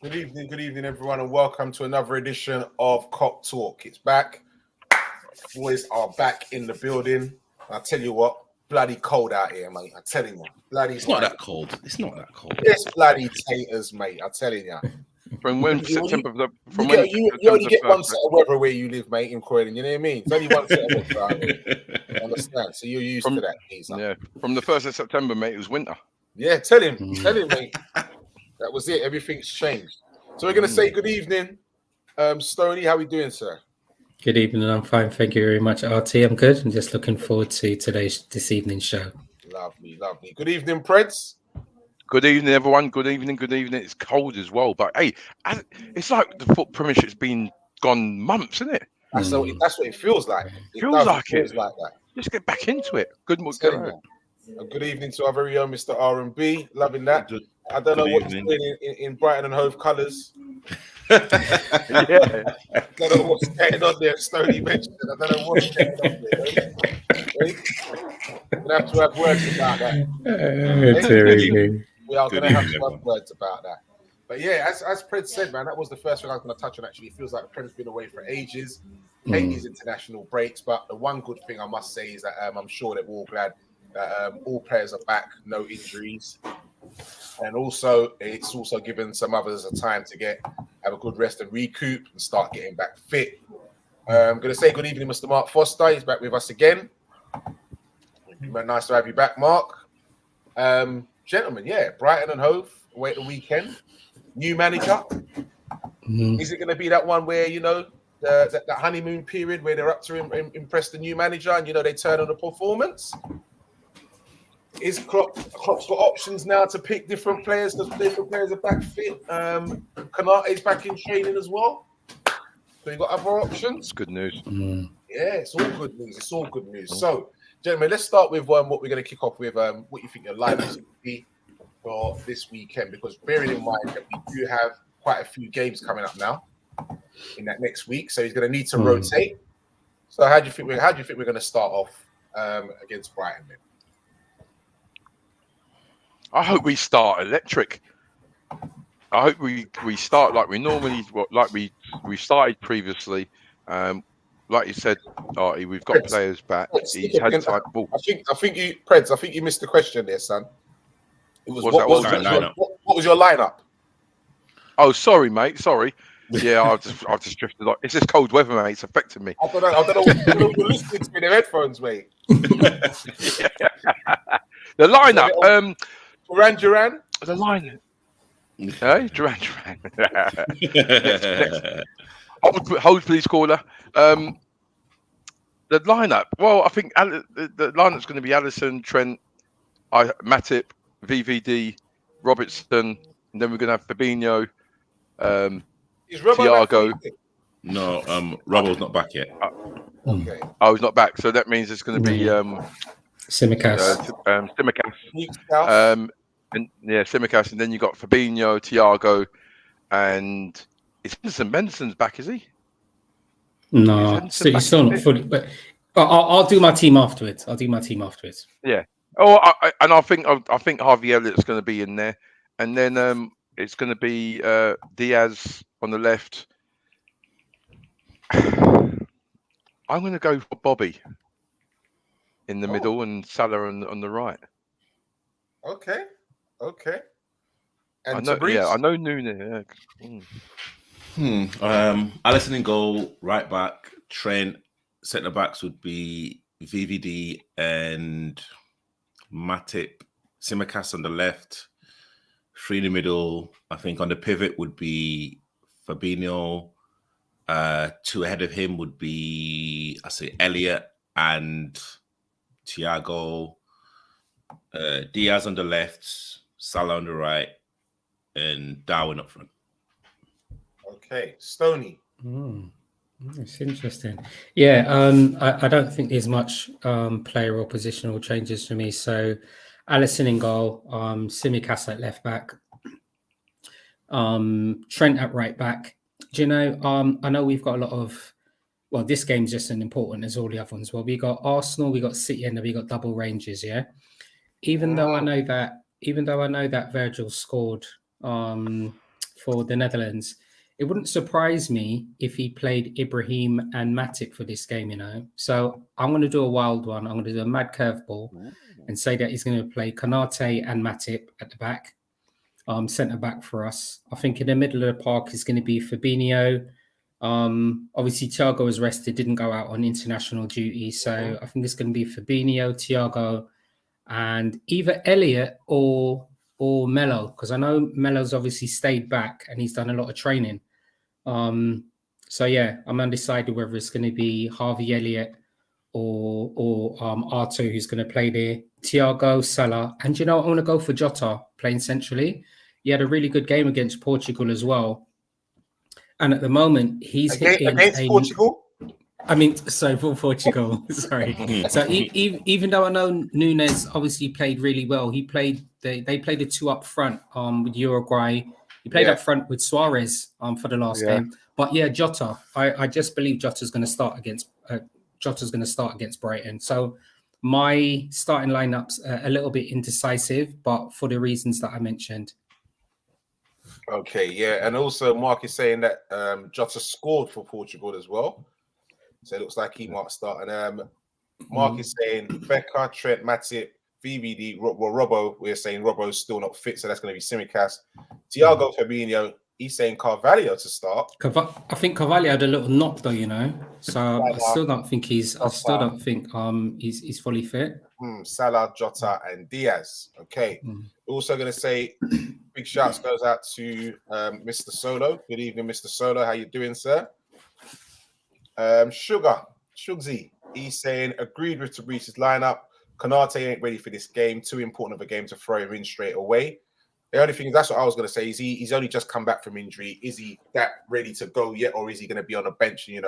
Good evening, everyone, and welcome to another edition of Cop Talk. It's back. Boys are back in the building. I tell you what, bloody cold out here, mate. I tell you, bloody. It's not that cold. It's not that cold. It's bloody taters, mate. I telling you. From when September? You only get one set of weather where you live, mate, in Croydon. You know what I mean? It's only one set of weather out here. Understand? So you're used to that, geezer. Yeah. From the 1st of September, mate, it was winter. Yeah, tell him, mate. That was it. Everything's changed. So we're going to say good evening, Stoney. How are we doing, sir? Good evening. I'm fine. Thank you very much, RT. I'm good. I'm just looking forward to this evening's show. Lovely. Good evening, Preds. Good evening, everyone. Good evening. It's cold as well, but hey, it's like the foot premiership's been gone months, isn't it? That's what it feels like. It feels like that. Just get back into it. Good evening to our very own Mr. R&B. Loving that. I don't know what he's doing in Brighton and Hove colours. Yeah. I don't know what's going on there. Stoney mentioned it. I don't know what's going on there. We're going to have to have words about that. We are going to have to have words about that. But yeah, as Pred said, man, that was the first thing I was going to touch on. Actually, it feels like Pred's been away for ages. Hate these international breaks, but the one good thing I must say is that I'm sure that we're all glad that all players are back, no injuries. And also, it's also given some others a time to have a good rest and recoup and start getting back fit. I'm going to say good evening, Mr. Mark Foster. He's back with us again. Nice to have you back, Mark. Gentlemen, Brighton and Hove away at the weekend. New manager. Is it going to be that one where, that honeymoon period where they're up to impress the new manager and, they turn on the performance? Is Klopp's got options now to pick different players because different players are back fit? Kanate's back in training as well. So you've got other options. It's good news. Yeah, it's all good news. So, gentlemen, let's start with what we're going to kick off with. What you think your lineup is going to be for this weekend? Because bearing in mind that we do have quite a few games coming up now in that next week, so he's going to need to rotate. So, how do you think we're going to start off against Brighton? Then? I hope we start electric. I hope we start like we normally, we started previously. Like you said, Artie, we've got players back. He's had time. I think you missed the question there, son. It was what was your lineup? Oh, sorry, mate. Sorry. Yeah, I've just drifted. It's just cold weather, mate. It's affecting me. I don't know. You're listening to me in their headphones, mate. The lineup. Duran. The lineup. Hey, Duran. Hold, please, caller. The lineup. Well, I think the lineup's going to be Alisson, Trent, Matip, VVD, Robertson, and then we're going to have Fabinho, Thiago. No, Robbo's not back yet. Okay. Oh, he's not back. So that means it's going to be Tsimikas. Tsimikas, and then you got Fabinho, Thiago, and is Benson's back? Is he? No, he's still not fully. But I'll do my team afterwards. Yeah. Oh, I think Harvey Elliott's going to be in there, and then it's going to be Diaz on the left. I'm going to go for Bobby in the middle and Salah on the right. Okay. And I know Nunes. Alisson in goal, right back. Trent. Centre backs would be VVD and Matip. Tsimikas on the left. Three in the middle. I think on the pivot would be Fabinho. Two ahead of him would be, Elliott and Thiago. Diaz on the left, Salah on the right, and Darwin up front. Okay, Stoney. It's interesting. Yeah, I don't think there's much player or positional changes for me. So, Alisson in goal, Tsimikas at left back, Trent at right back. Do you know? I know we've got a lot of. Well, this game's just as important as all the other ones. Well, we got Arsenal, we got City, and then we got double Rangers. Yeah. Even though I know that Virgil scored for the Netherlands. It wouldn't surprise me if he played Ibrahim and Matip for this game, you know. So I'm going to do a wild one. I'm going to do a mad curveball and say that he's going to play Konate and Matip at the back, centre back for us. I think in the middle of the park is going to be Fabinho. Obviously, Thiago was rested, didn't go out on international duty. So I think it's going to be Fabinho, Thiago, and either Elliot or Melo, because I know Melo's obviously stayed back and he's done a lot of training. So yeah, I'm undecided whether it's going to be Harvey Elliott or R2 who's going to play there. Thiago, Salah, and you know I want to go for Jota playing centrally. He had a really good game against Portugal as well, and at the moment he's against Portugal. I mean, so for Portugal, sorry. So even though I know Nunes obviously played really well, they played the two up front with Uruguay. He played up front with Suarez for the last game. But yeah, Jota, I just believe Jota's going to start against Brighton. So my starting lineup's a little bit indecisive, but for the reasons that I mentioned. Okay, yeah, and also Mark is saying that Jota scored for Portugal as well. So it looks like he might start. And Mark is saying Becca, Trent, Matip, VVD, Robbo. We're saying Robbo's still not fit, so that's going to be Simicast. Thiago, Fabinho. He's saying Carvalho to start. I think Carvalho had a little knock though, you know. So I still don't think he's fully fit. Salah, Jota, and Diaz. Okay. Also going to say big shouts goes out to Mr. Solo. Good evening, Mr. Solo. How you doing, sir? Shugsy, he's saying agreed with Tabrice's lineup. Konate ain't ready for this game. Too important of a game to throw him in straight away. The only thing that's what I was going to say is he's only just come back from injury. Is he that ready to go yet, or is he going to be on the bench and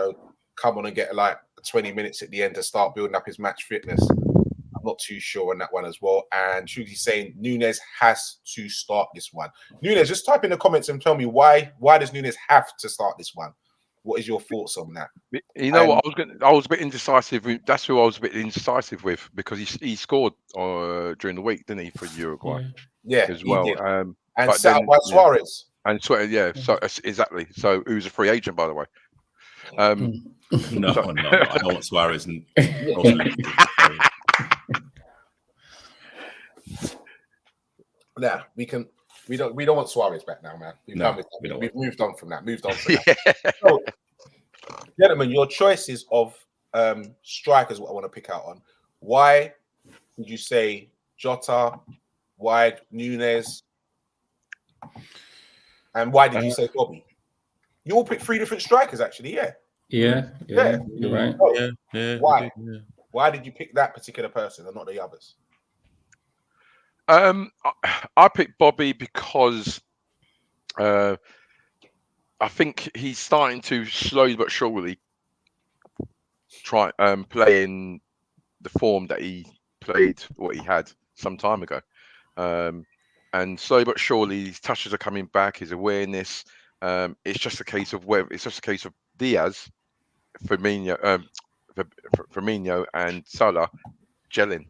come on and get like 20 minutes at the end to start building up his match fitness? I'm not too sure on that one as well. And Shugsy saying Nunes has to start this one. Nunes, just type in the comments and tell me why does Nunes have to start this one? What is your thoughts on that? You know what I was a bit indecisive. That's who I was a bit indecisive with because he scored during the week, didn't he, for Uruguay? Yeah, as well. And set up by Suarez. And Suarez, so exactly. So who's a free agent, by the way? No, I don't want Suarez. Nah, we don't want Suarez back now, man. We've moved on from that. So, gentlemen, your choices of strikers, what I want to pick out on. Why would you say Jota? Why Nunes? And why did you say Bobby? You all picked 3 different strikers, actually. Yeah, you're right. Why? Why did you pick that particular person and not the others? I picked Bobby because I think he's starting to slowly but surely try play in the form that he played what he had some time ago. And slowly but surely his touches are coming back, his awareness. It's just a case of Diaz, Firmino and Salah gelling.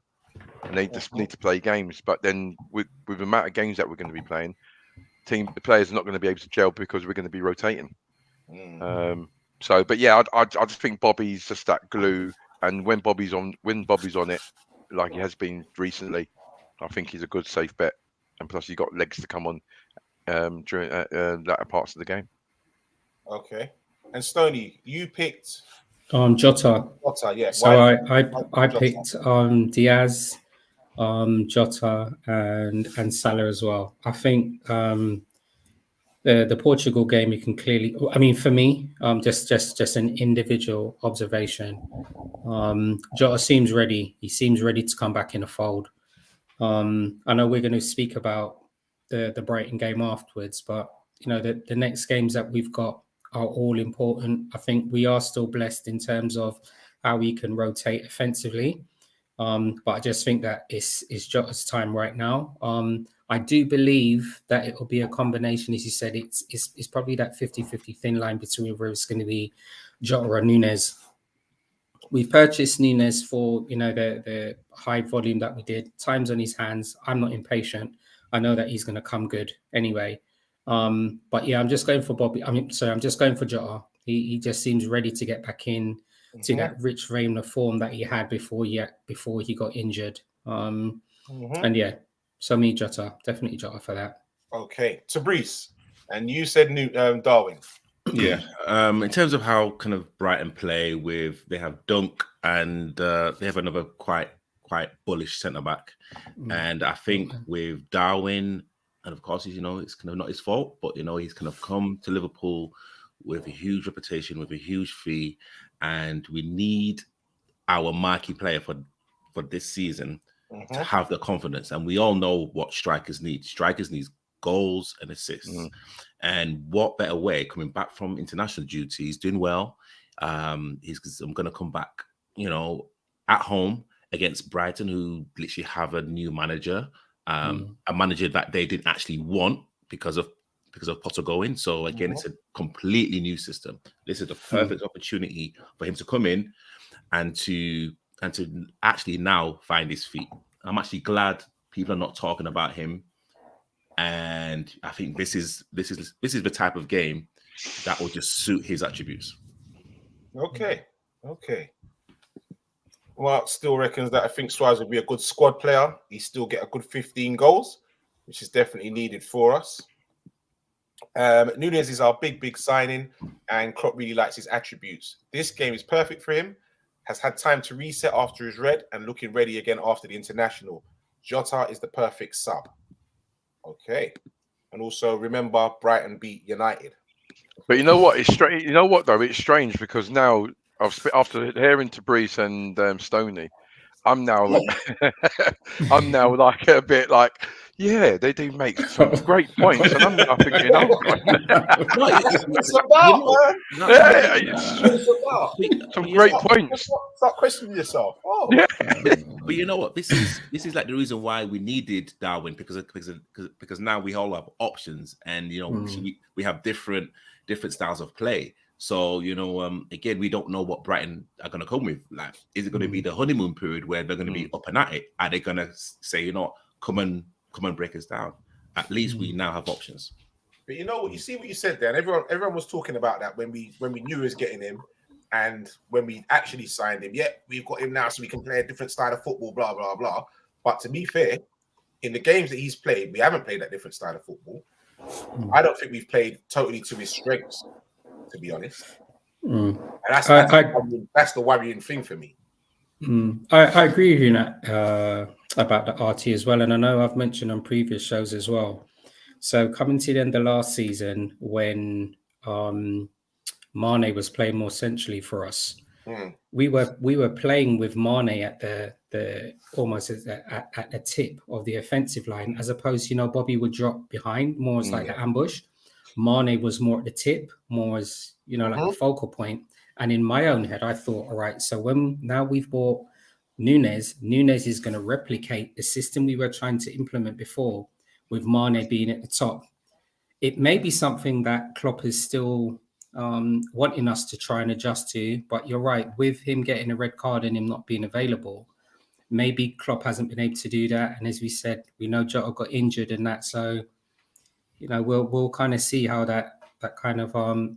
And they just need to play games. But then with the amount of games that we're going to be playing, the players are not going to be able to gel because we're going to be rotating. But yeah, I just think Bobby's just that glue. And when Bobby's on it, like he has been recently, I think he's a good safe bet. And plus, he's got legs to come on during latter parts of the game. Okay. And Stoney, you picked Jota. Yeah. So I picked Diaz, Jota, and Salah as well. I think the Portugal game, you can clearly. I mean, for me, just an individual observation. Jota seems ready. He seems ready to come back in the fold. I know we're going to speak about the Brighton game afterwards, but the next games that we've got are all important. I think we are still blessed in terms of how we can rotate offensively, but I just think that it's Jota's time right now. I do believe that it will be a combination, as you said. It's probably that 50-50 thin line between whether it's going to be Jota or Nunes. We've purchased Nunes for the high volume that we did. Time's on his hands. I'm not impatient. I know that he's going to come good anyway. But yeah, I'm just going for Bobby. I'm just going for Jota. He just seems ready to get back in to that rich vein of form that he had before he got injured. And yeah, so me Jota, definitely Jota for that. Okay, Tabrice, and you said Darwin. Yeah. In terms of how kind of Brighton play they have Dunk and they have another quite bullish centre back, and I think with Darwin, and of course, it's kind of not his fault, but he's kind of come to Liverpool with a huge reputation, with a huge fee, and we need our marquee player for this season to have the confidence. And we all know what strikers need. Strikers need goals and assists. And what better way, coming back from international duty, he's doing well. I'm going to come back, at home against Brighton, who literally have a new manager, a manager that they didn't actually want because of Potter going. So again, it's a completely new system. This is the perfect opportunity for him to come in and to actually now find his feet. I'm actually glad people are not talking about him, and I think this is the type of game that will just suit his attributes. Okay. Well, still reckons that I think Suarez would be a good squad player. He still get a good 15 goals, which is definitely needed for us. Nunez is our big signing, and Klopp really likes his attributes. This game is perfect for him. Has had time to reset after his red and looking ready again after the international. Jota is the perfect sub. Okay. And also remember, Brighton beat United. But you know what? It's strange. You know what though? It's strange because now after hearing Tabrice and Stoney, I'm now like a bit like, yeah, they do make some great points, and I'm now thinking, some great points. Start questioning yourself. Oh, yeah. But you know what? This is like the reason why we needed Darwin, because now we all have options, and we have different styles of play. So, again, we don't know what Brighton are going to come with. Like, is it going to be the honeymoon period where they're going to be up and at it? Are they going to say, come and break us down? At least we now have options. But you see what you said there, and everyone was talking about that when we knew we was getting him, and when we actually signed him. Yeah, we've got him now, so we can play a different style of football, blah, blah, blah. But to be fair, in the games that he's played, we haven't played that different style of football. I don't think we've played totally to his strengths, to be honest. And that's the worrying thing for me. I agree with you, Nat, about the RT as well. And I know I've mentioned on previous shows as well. So coming to the end of last season, when Mane was playing more centrally for us, we were playing with Mane at the almost at the tip of the offensive line, as opposed to, Bobby would drop behind more as like an ambush. Mane was more at the tip, more as like the focal point. And in my own head, I thought, all right, so now we've bought Nunez is going to replicate the system we were trying to implement before, with Mane being at the top. It may be something that Klopp is still wanting us to try and adjust to, but you're right, with him getting a red card and him not being available, maybe Klopp hasn't been able to do that. And as we said, we know Jota got injured and that, so we'll kind of see how that kind of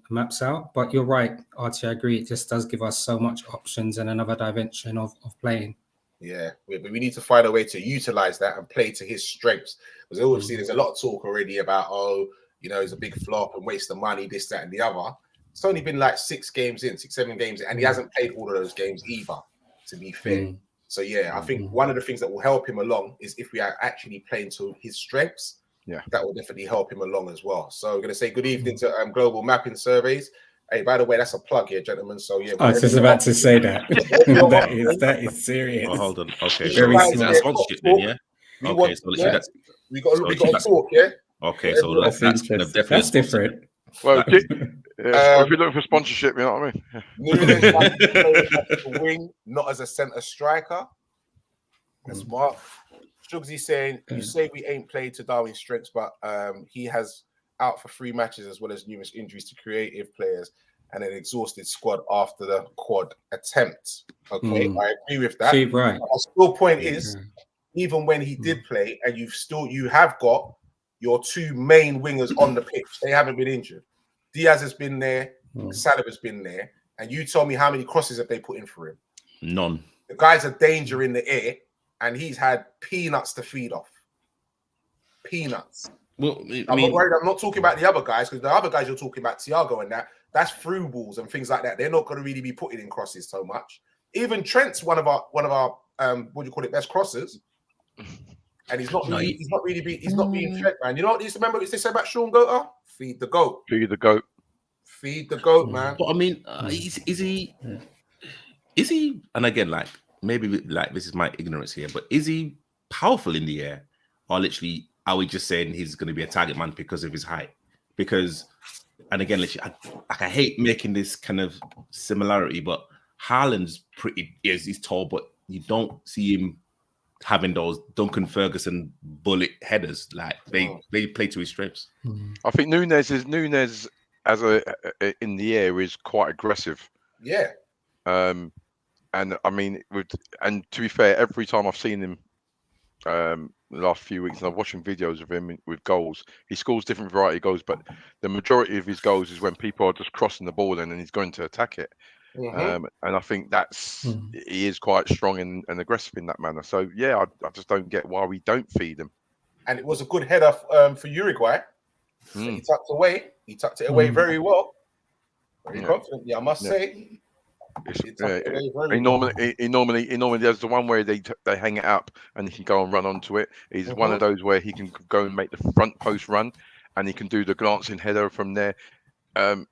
maps out. But you're right, Archie, I agree. It just does give us so much options and another dimension of playing. Yeah, but we need to find a way to utilize that and play to his strengths. Because obviously there's a lot of talk already about, he's a big flop and waste of money, this, that, and the other. It's only been like 6, 7 games, and he hasn't played all of those games either, to be fair. So yeah, I think one of the things that will help him along is if we are actually playing to his strengths. Yeah, that will definitely help him along as well. So we're going to say good evening to Global Mapping Surveys. Hey, by the way, that's a plug here, gentlemen. So yeah, I was just about to say that. that is serious. Oh, hold on. Okay, very so is that a sponsorship then? Yeah. We got to talk. Yeah. Okay, so that's kind of definitely that's different. Well, if you're looking for sponsorship, you know what I mean. Nunez wing, not as a centre striker. That's smart. Shugsy saying, you say we ain't played to Darwin's strengths, but he has out for 3 matches as well as numerous injuries to creative players and an exhausted squad after the quad attempt. Okay, I agree with that. Right. Our still point is, even when he did play, and you have got your two main wingers on the pitch. They haven't been injured. Diaz has been there. Saliba's been there. And you tell me how many crosses have they put in for him? None. The guy's a danger in the air, and he's had peanuts to feed off. Peanuts. Well, I'm not worried. I'm not talking about the other guys, because the other guys you're talking about, Thiago and that's through balls and things like that. They're not going to really be putting in crosses so much. Even Trent's one of our what do you call it, best crossers, and he's not being fed, man. You know what they remember what they say about Sean Goater? Feed the goat. Feed the goat. Feed the goat, man. But I mean, is he? And again, like maybe like this is my ignorance here, but is he powerful in the air, or literally are we just saying he's going to be a target man because of his height? Because, and again, literally, I hate making this kind of similarity, but Haaland's he's tall, but you don't see him having those Duncan Ferguson bullet headers. Like they play to his strengths. I think Nunes as in the air is quite aggressive. Yeah. And I mean, and to be fair, every time I've seen him the last few weeks, and I'm watching videos of him with goals, he scores different variety of goals, but the majority of his goals is when people are just crossing the ball and then he's going to attack it. And I think he is quite strong and aggressive in that manner. So yeah, I just don't get why we don't feed him. And it was a good header for Uruguay. He tucked it away very well. Very confidently, I must say. He normally does the one where they hang it up and he can go and run onto it. He's one of those where he can go and make the front post run, and he can do the glancing header from there. He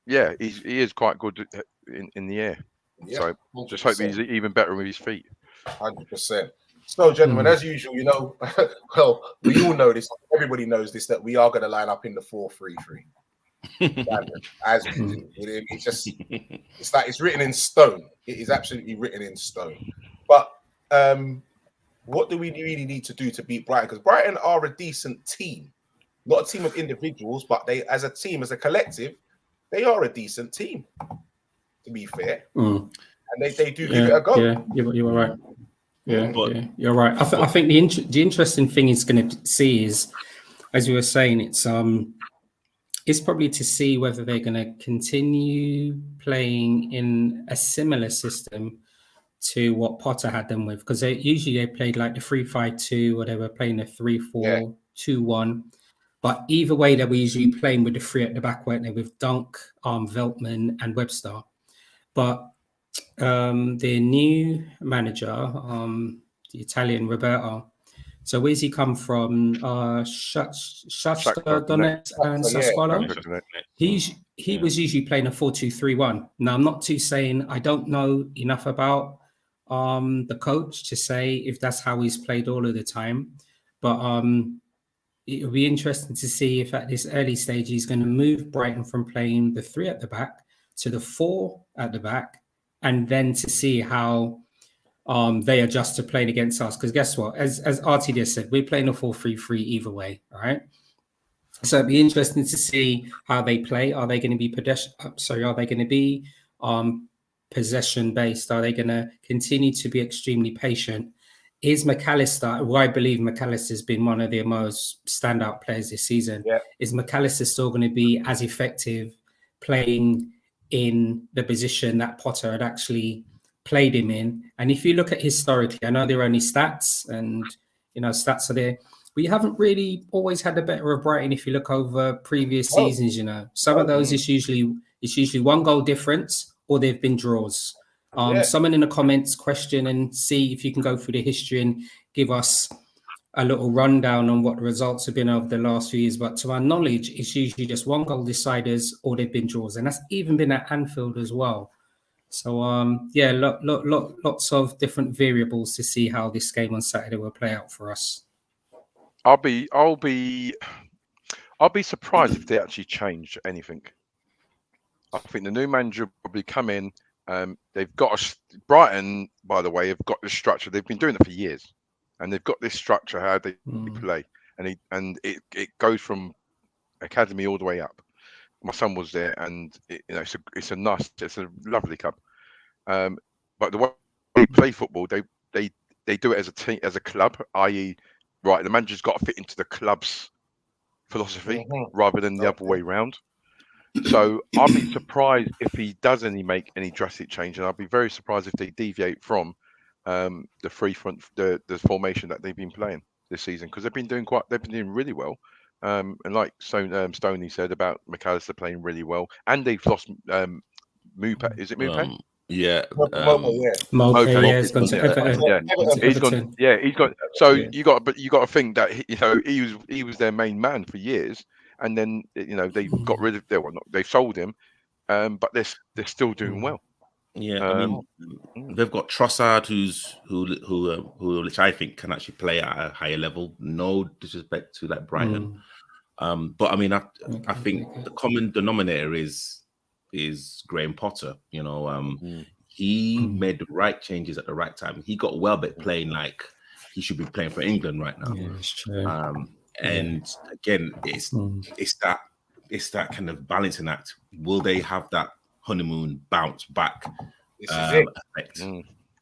is quite good in the air. Yeah, so 100%. Just hope he's even better with his feet. 100%. So, gentlemen, as usual, you know, well, we all know this. Everybody knows this, that we are going to line up in the 4-3-3. As we do. It's like it's written in stone. It is absolutely written in stone. But what do we really need to do to beat Brighton? Because Brighton are a decent team, not a team of individuals, but they, as a team, as a collective, they are a decent team. To be fair, and they do give it a go. Yeah, you were right. Yeah, you're right. I think the interesting thing is going to see is, as you were saying, it's probably to see whether they're going to continue playing in a similar system to what Potter had them with, because they played like the 3-5-2, or they were playing a 3-4-2-1. But either way, they were usually playing with the three at the back, weren't they, with Dunk, Veltman, and Webster. But the new manager, the Italian Roberto, so where's he come from? Shakhtar Donetsk and Sassuolo. He was usually playing a 4-2-3-1. Now, I'm not too saying I don't know enough about the coach to say if that's how he's played all of the time, but it'll be interesting to see if at this early stage he's going to move Brighton from playing the 3 at the back to the 4 at the back, and then to see how they adjust to playing against us. Because guess what? As Artie just said, we're playing a 4-3-3 either way, all right? So it'd be interesting to see how they play. Are they going to be possession based? Are they going to continue to be extremely patient? Is McAllister, who I believe McAllister has been one of their most standout players this season, is McAllister still going to be as effective playing in the position that Potter had actually played him in? And if you look at historically, I know there are only stats, and stats are there. We haven't really always had the better of Brighton. If you look over previous seasons, some of those it's usually 1 goal difference, or they've been draws. Someone in the comments question and see if you can go through the history and give us a little rundown on what the results have been over the last few years. But to our knowledge, it's usually just 1 goal deciders, or they've been draws, and that's even been at Anfield as well. So lots of different variables to see how this game on Saturday will play out for us. I'll be surprised if they actually change anything. I think the new manager will probably come in. They've got Brighton, by the way, have got this structure. They've been doing it for years, and they've got this structure how they play, and it goes from academy all the way up. My son was there, and it's a lovely club. But the way they play football, they do it as a team, as a club, i.e., right, the manager's got to fit into the club's philosophy rather than the other way round. So I'd be surprised if he does make any drastic change, and I'd be very surprised if they deviate from the free front, the formation that they've been playing this season, because they've been doing really well. And like Stoney said about McAllister playing really well, and they've lost Mupe. Is it Mupe? Yeah. He's gone to Everton. He's gone. Yeah, he's got. So you got to think that he was their main man for years, and then they got rid of they sold him, but they're still doing well. Yeah, I mean, they've got Trossard, who which I think can actually play at a higher level. No disrespect to like Brighton, but I mean, I think the common denominator is Graham Potter. He made the right changes at the right time. He got Welbeck playing like he should be playing for England right now. Yeah, it's true. And again, it's that kind of balancing act. Will they have that honeymoon bounce back effect?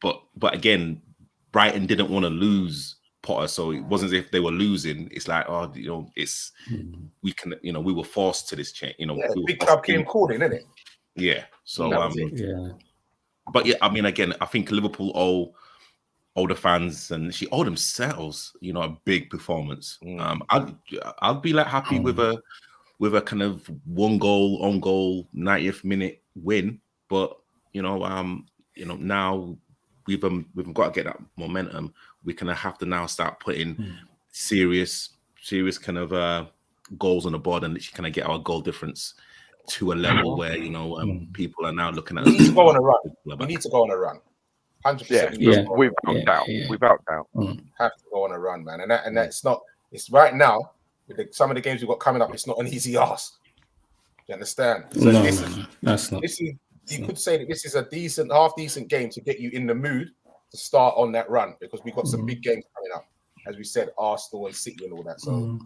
But again, Brighton didn't want to lose Potter, so it wasn't as if they were losing. It's like, we can, we were forced to this change. Big club came calling, isn't it? Yeah. So but yeah, I mean, again, I think Liverpool owe the fans and she owe themselves, a big performance. I'd be like happy with a kind of own goal 90th minute win, but now we've got to get that momentum. We kind of have to now start putting serious kind of goals on the board and kind of get our goal difference to a level where people are now looking at. We need to go on a run. We need to go on a run. 100%. Without doubt. Have to go on a run, man. And that's not. It's right now with some of the games we've got coming up. It's not an easy ask. You understand? So that's not. You could say that this is a half decent game to get you in the mood to start on that run, because we've got some big games coming up, as we said, Arsenal and City and all that. So.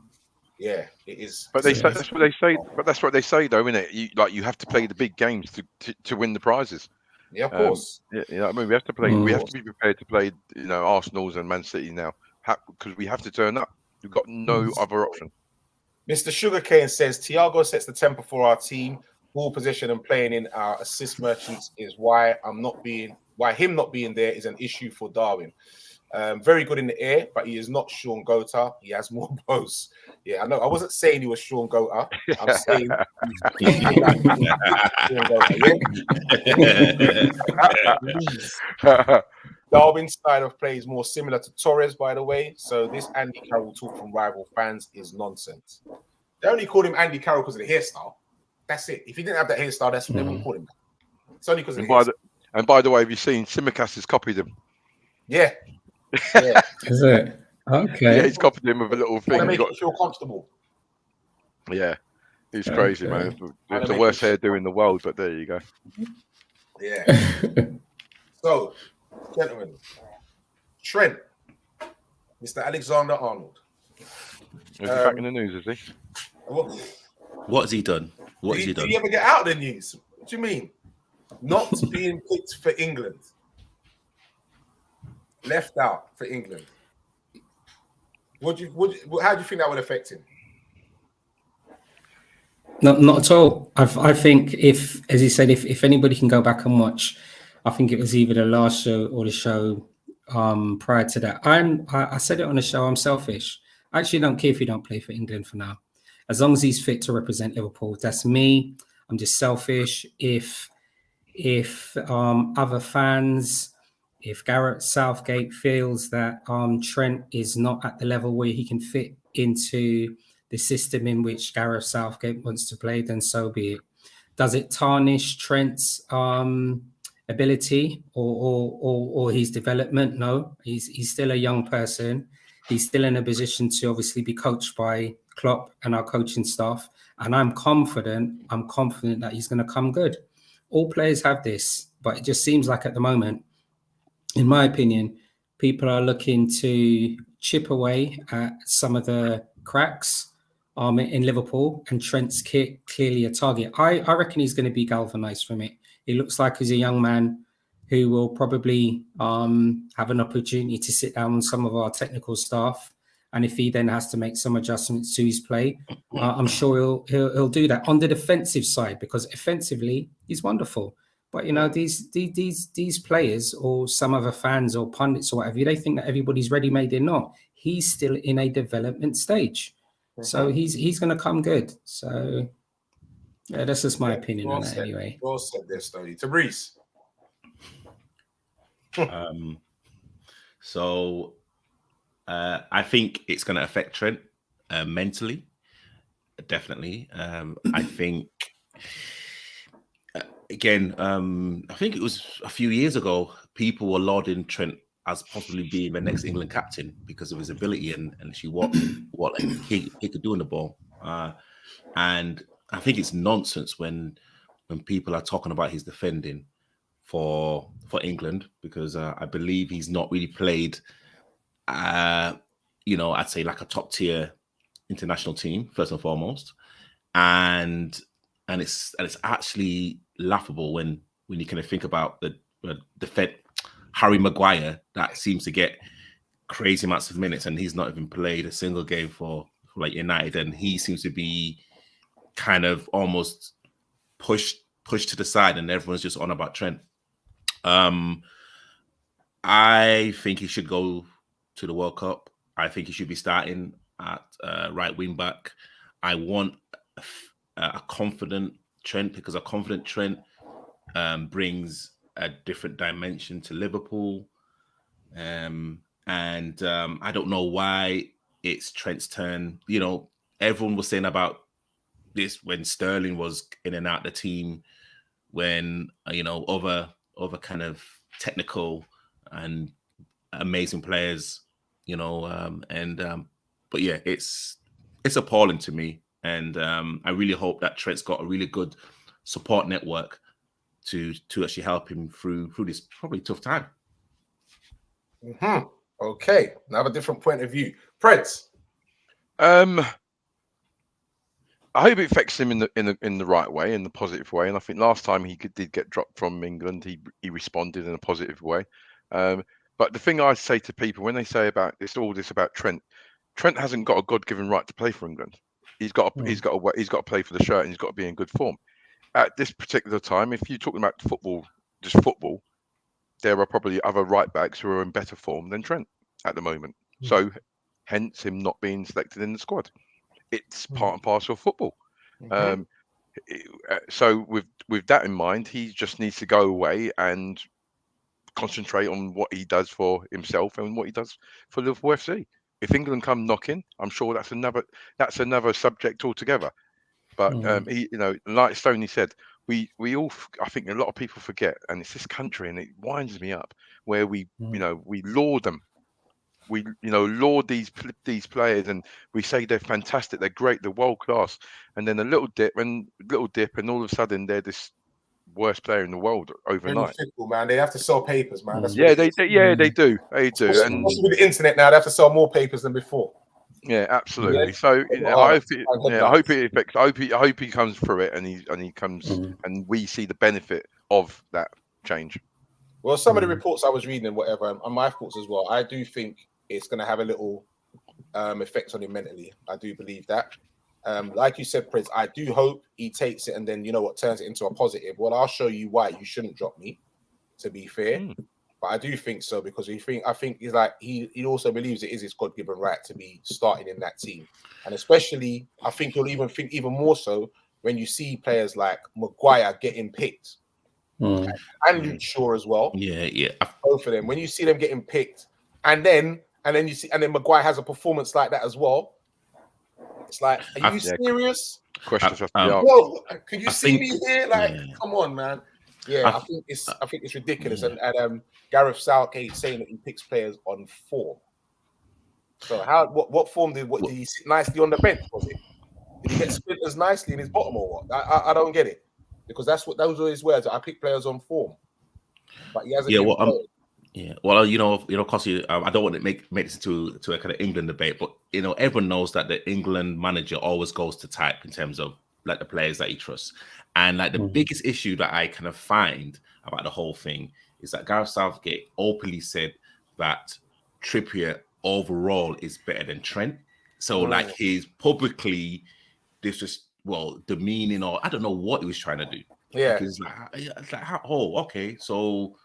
Yeah, it is. But that's what they say. But that's what they say, though, isn't it? You have to play the big games to win the prizes. Yeah, of course. I mean, we have to play. We have to be prepared to play. Arsenal's and Man City now, because we have to turn up. We've got no other option. Mr. Sugarcane says Thiago sets the tempo for our team. Ball position and playing in our assist merchants is why him not being there is an issue for Darwin. Very good in the air, but he is not Sean Gota. He has more blows. Yeah, I know. I wasn't saying he was Sean Gota. I'm saying Darwin's style of play is more similar to Torres, by the way. So this Andy Carroll talk from rival fans is nonsense. They only called him Andy Carroll because of the hairstyle. That's it. If he didn't have that hairstyle, that's what they wouldn't call him. It's only because of the hairstyle. And by the way, have you seen Simicast has copied him? Yeah. Is it? Okay. Yeah, he's copied him with a little thing. To make you feel comfortable. Yeah. He's crazy, man. It's the worst hairdo in the world, but there you go. Yeah. So, gentlemen, Trent, Mr. Alexander-Arnold. Is he back in the news, is he? What has he done? Did he ever get out of the news? What do you mean? Not being picked for England. Left out for England. How do you think that would affect him? Not at all. I think if, as he said, if anybody can go back and watch, I think it was either the last show or the show prior to that. I said it on the show. I'm selfish. I actually don't care if he don't play for England for now, as long as he's fit to represent Liverpool. That's me. I'm just selfish. If other fans, if Gareth Southgate feels that Trent is not at the level where he can fit into the system in which Gareth Southgate wants to play, then so be it. Does it tarnish Trent's ability or his development? No, he's still a young person. He's still in a position to obviously be coached by Klopp and our coaching staff. And I'm confident that he's going to come good. All players have this, but it just seems like at the moment, in my opinion, people are looking to chip away at some of the cracks in Liverpool, and Trent's clearly a target. I reckon he's going to be galvanised from it. He looks like he's a young man who will probably have an opportunity to sit down with some of our technical staff And if he then has to make some adjustments to his play, I'm sure he'll do that on the defensive side, because offensively he's wonderful. But these players or some other fans or pundits or whatever, they think that everybody's ready-made. They're not. He's still in a development stage, so he's going to come good. So yeah, that's just my opinion on that anyway. Well said there, Stoney. Tabrice. So I think it's going to affect Trent mentally, definitely. I think, again, I think it was a few years ago, people were lauding Trent as possibly being the next England captain because of his ability and actually what he could do in the ball. And I think it's nonsense when people are talking about his defending for England, because I believe he's not really played, I'd say like a top tier international team first and foremost, and it's actually laughable when you kind of think about the defense. Harry Maguire that seems to get crazy amounts of minutes, and he's not even played a single game for like United, and he seems to be kind of almost pushed to the side, and everyone's just on about Trent. I think he should go to the World Cup. I think he should be starting at right wing back. I want a confident Trent, because a confident Trent brings a different dimension to Liverpool. And I don't know why it's Trent's turn. Everyone was saying about this when Sterling was in and out the team, when other kind of technical and amazing players, but yeah, it's appalling to me, and I really hope that Trent's got a really good support network to actually help him through this probably tough time. Okay, now I have a different point of view. Prince. I hope it affects him in the right way, in the positive way. And I think last time he did get dropped from England, he responded in a positive way. But the thing I say to people when they say about all this about Trent hasn't got a God-given right to play for England. He's got to play for the shirt, and he's got to be in good form. At this particular time, if you're talking about football, there are probably other right backs who are in better form than Trent at the moment. So, hence him not being selected in the squad. It's part and parcel of football. So with that in mind, he just needs to go away and concentrate on what he does for himself and what he does for Liverpool FC. If England come knocking, I'm sure that's another subject altogether. But like Stoney said, we all, I think a lot of people forget, and it's this country, and it winds me up, where we laud them. We laud these players, and we say they're fantastic, they're great, they're world class, and then a little dip, and all of a sudden they're this worst player in the world overnight. Simple, man. They have to sell papers, man. That's they do. And with the internet now, they have to sell more papers than before. Yeah, absolutely. Yeah. So I hope it affects. I hope he comes through it, and he comes, and we see the benefit of that change. Well, some of the reports I was reading and whatever, and my thoughts as well, I do think it's going to have a little effect on him mentally. I do believe that. Like you said, Prince, I do hope he takes it and then, turns it into a positive. Well, I'll show you why you shouldn't drop me, to be fair. But I do think so, because I think he's like, he also believes it is his God-given right to be starting in that team. And especially, I think he'll even think even more so when you see players like Maguire getting picked. And Luke Shaw as well. Yeah. Both of them. When you see them getting picked, and then Maguire has a performance like that as well. It's like, are you serious? Questions have to be asked. Well, could you see me here? Like, come on, man. Yeah, I think it's ridiculous. Yeah. And Gareth Southgate saying that he picks players on form. So what form did he sit nicely on the bench? Was it? Did he get splinters nicely in his bottom or what? I don't get it, because those are his words. I pick players on form, but he hasn't. Well, Kossi, I don't want to make this into a kind of England debate, but everyone knows that the England manager always goes to type in terms of like the players that he trusts. And like the biggest issue that I kind of find about the whole thing is that Gareth Southgate openly said that Trippier overall is better than Trent. So like he's publicly demeaning, or I don't know what he was trying to do. Yeah. Because okay, so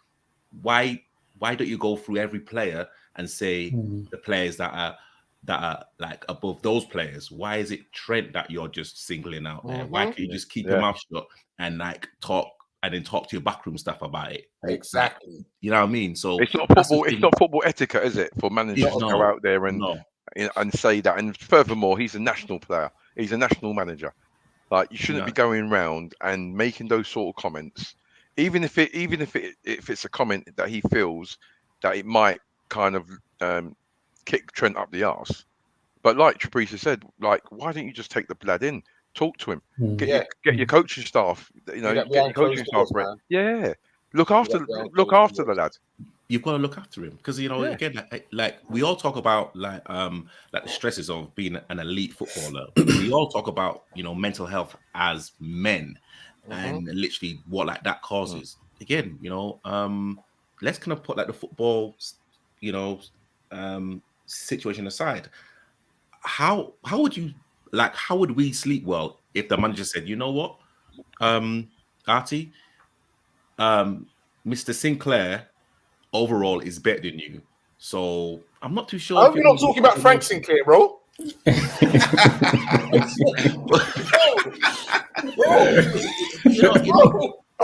why don't you go through every player and say the players that are like above those players? Why is it Trent that you're just singling out there? Why can't you just keep your mouth shut and like talk to your backroom staff about it? Exactly. Like, you know what I mean? So it's not football. It's not football etiquette, is it, for managers to go out there and say that? And furthermore, he's a national player. He's a national manager. Like, you shouldn't be going around and making those sort of comments, even if it's a comment that he feels that it might kind of kick Trent up the arse. But like Teresa said, like, why don't you just take the lad in, talk to him, get your coaching staff, get your coaching staff, look after the lad. You've got to look after him because again, like we all talk about like the stresses of being an elite footballer. We all talk about mental health as men and literally what like that causes. Again, let's kind of put like the football, situation aside. How would we sleep well if the manager said, you know what, Artie, Mr. Sinclair overall is better than you. So I'm not too sure. I hope you're not talking about Frank Sinclair, bro.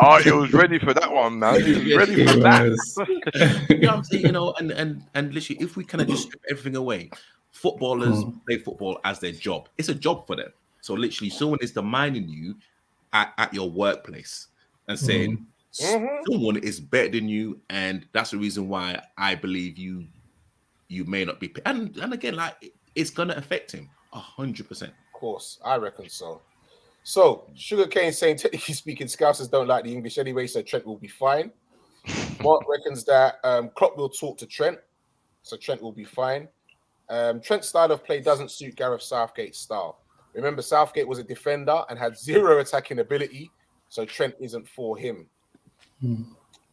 Oh, he was ready for that one, man. He was ready for that. You know what I'm saying? And literally, if we kind of just strip everything away, footballers play football as their job. It's a job for them. So literally, someone is demanding you at your workplace and saying, someone is better than you, and that's the reason why I believe you may not be. And again, like, it's gonna affect him 100%. Of course, I reckon so. So Sugarcane saying, technically speaking, Scousers don't like the English anyway, so Trent will be fine. Mark reckons that Klopp will talk to Trent, so Trent will be fine. Trent's style of play doesn't suit Gareth Southgate's style. Remember, Southgate was a defender and had zero attacking ability, so Trent isn't for him.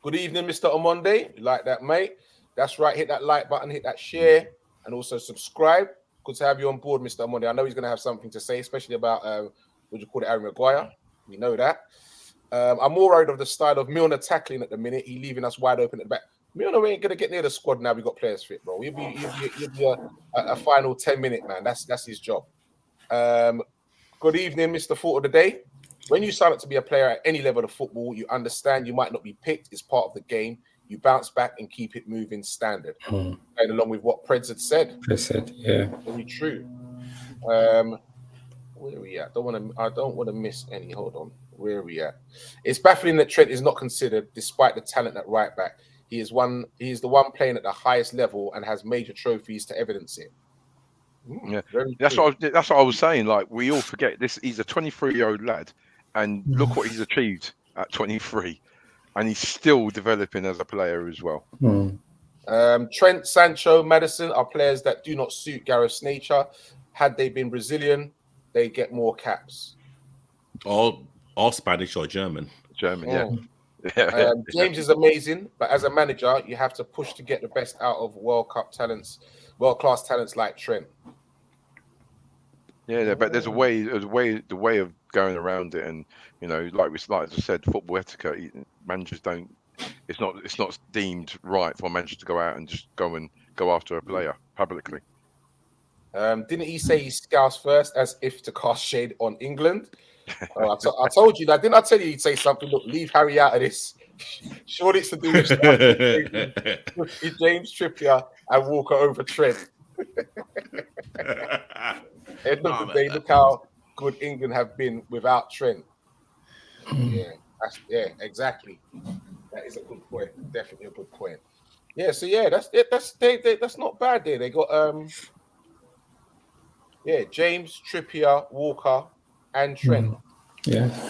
Good evening, Mr. Omonde. You like that, mate? That's right. Hit that like button, hit that share, and also subscribe. Good to have you on board, Mr. Omonde. I know he's going to have something to say, especially about Harry Maguire. We know that. I'm more worried of the style of Milner tackling at the minute. He's leaving us wide open at the back. Milner ain't going to get near the squad now. We got players fit, bro. He'll be a final 10-minute man. That's his job. Good evening, Mr. Thought of the Day. When you sign up to be a player at any level of football, you understand you might not be picked. It's part of the game. You bounce back and keep it moving standard. And along with what Preds had said. Very true. Where are we at? I don't want to miss any. Hold on. Where are we at? It's baffling that Trent is not considered, despite the talent at right back. He is the one playing at the highest level and has major trophies to evidence it. That's what I was saying. Like, we all forget this. He's a 23-year-old lad, and look what he's achieved at 23, and he's still developing as a player as well. Trent, Sancho, Maddison are players that do not suit Gareth's nature. Had they been Brazilian, they get more caps. Or Spanish or German. James is amazing, but as a manager, you have to push to get the best out of world-class talents like Trent. Yeah, but there's a way of going around it, and like I said, football etiquette. Managers don't. It's not deemed right for a manager to go out and just go after a player publicly. Didn't he say he scouts first, as if to cast shade on England? I told you that. Didn't I tell you he'd say something? Look, leave Harry out of this. Sure, it's to do with James Trippier and Walker over Trent. End of the day, look how good England have been without Trent. Exactly. That is a good point. Definitely a good point. Yeah, so that's it. That's not bad there. They got James, Trippier, Walker, and Trent.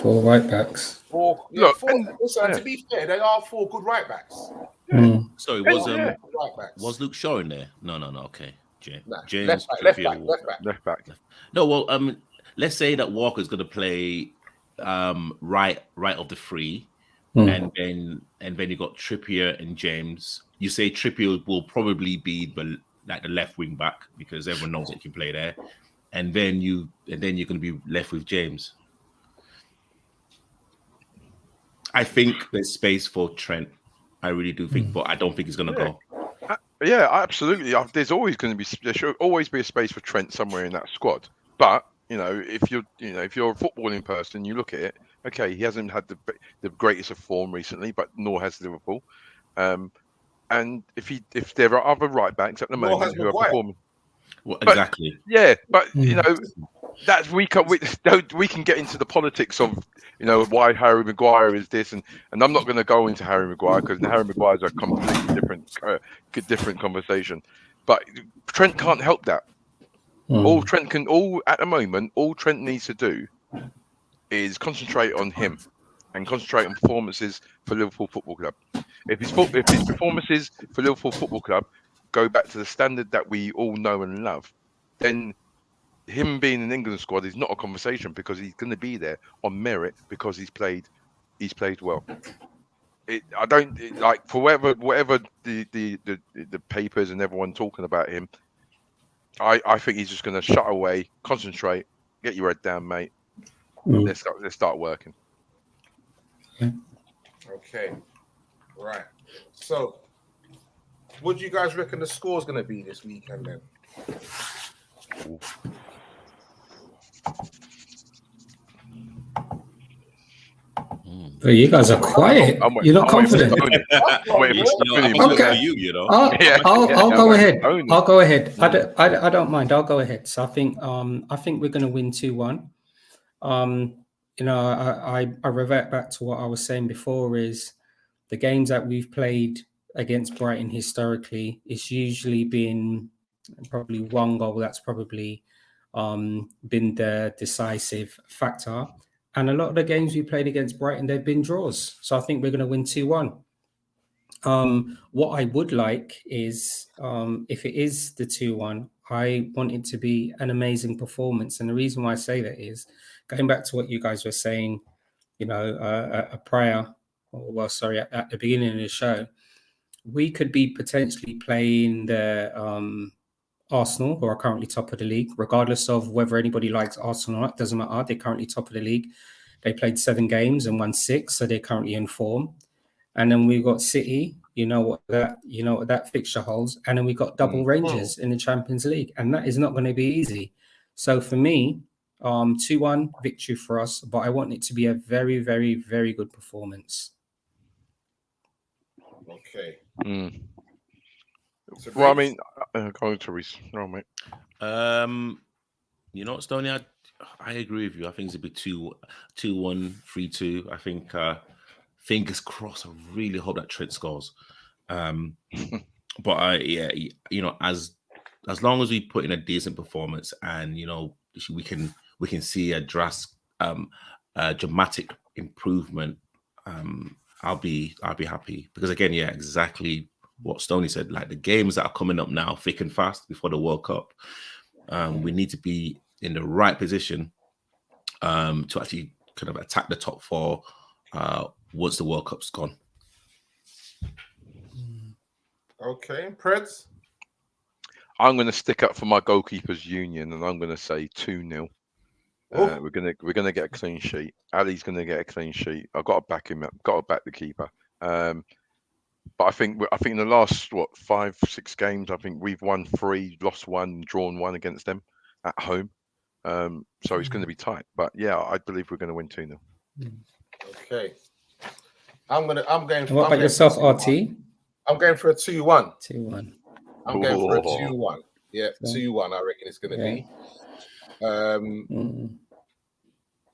4 right backs. To be fair, they are 4 good right backs. Sorry, was Luke Shaw in there? No. Okay, James, left back. No, well, let's say that Walker's going to play right of the free, and then you got Trippier and James. You say Trippier will probably be like the left wing back because everyone knows that you can play there, and then you're going to be left with James. I think there's space for Trent. I really do think, but I don't think he's going to go. Yeah, absolutely. There should always be a space for Trent somewhere in that squad. But if you're a footballing person, you look at it. Okay, he hasn't had the greatest of form recently, but nor has Liverpool. And if there are other right backs at the moment who are performing, well, exactly. But that's we can get into the politics of why Harry Maguire is this, and I'm not going to go into Harry Maguire because Harry Maguire is a completely different conversation. But Trent can't help that. All Trent needs to do is concentrate on him and concentrate on performances for Liverpool Football Club. If his performances for Liverpool Football Club go back to the standard that we all know and love, then him being in the England squad is not a conversation because he's going to be there on merit because he's played well. For whatever the papers and everyone talking about him, I think he's just going to shut away, concentrate, get your head down, mate. Let's start working. Okay, right. So, what do you guys reckon the score's going to be this weekend then? But you guys are quiet. You're not confident. Okay. I'll go ahead. I'll go ahead. I don't mind. I'll go ahead. So I think we're going to win 2-1. I revert back to what I was saying before is the games that we've played against Brighton historically, it's usually been probably one goal that's probably been the decisive factor. And a lot of the games we played against Brighton, they've been draws. So I think we're going to win 2-1. What I would like is, if it is the 2-1, I want it to be an amazing performance. And the reason why I say that is, going back to what you guys were saying, at the beginning of the show, we could be potentially playing the Arsenal, who are currently top of the league, regardless of whether anybody likes Arsenal or not. Doesn't matter. They're currently top of the league. They played 7 games and won 6, so they're currently in form. And then we've got City. You know what that fixture holds. And then we got double Rangers in the Champions League, and that is not going to be easy. So for me, 2-1 victory for us, but I want it to be a very, very, very good performance. Okay. Well, I mean, going to Reece. No, mate. You know what, Stoney? I agree with you. I think it's a bit 2-1, 3-2. I think fingers crossed. I really hope that Trent scores. But as long as we put in a decent performance, and we can see a dramatic improvement, I'll be happy, because again, exactly what Stoney said. Like, the games that are coming up now, thick and fast before the World Cup, we need to be in the right position to actually kind of attack the top 4 once the World Cup's gone. Okay, Preds. I'm going to stick up for my goalkeepers union, and I'm going to say 2-0. We're gonna get a clean sheet. Ali's going to get a clean sheet. I've got to back him up. Got to back the keeper. But I think in the last 5-6 games, I think we've won 3, lost 1, drawn 1 against them at home. So it's going to be tight. But yeah, I believe we're going to win 2-0. Okay. I'm going for. What about yourself, RT? I'm going for a 2-1. 2-1. I'm going for a 2-1. Yeah, 2-1. I reckon it's going to be.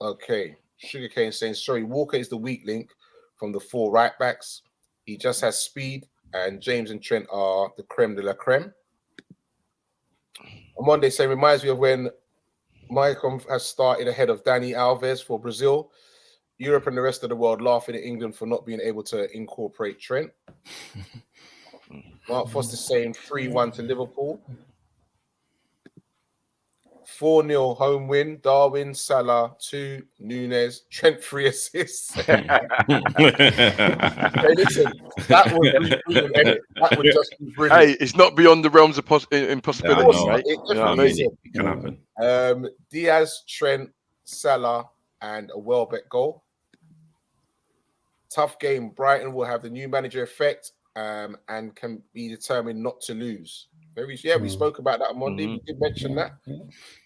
Okay. Sugarcane saying, sorry, Walker is the weak link from the 4 right backs. He just has speed, and James and Trent are the creme de la creme. On Monday saying, reminds me of when Maicon has started ahead of Dani Alves for Brazil. Europe and the rest of the world laughing at England for not being able to incorporate Trent. Mark Foster saying 3-1 to Liverpool. 4-0 home win. Darwin, Salah 2, Nunes, Trent 3 assists. Hey, listen, that would be brilliant, innit? That would just be brilliant. Hey, it's not beyond the realms of impossibility, Yeah, mate. It You know what I definitely mean? isn't. It can happen. Diaz, Trent, Salah, and a Welbeck goal. Tough game. Brighton will have the new manager effect and can be determined not to lose. We spoke about that on Monday. We did mention that.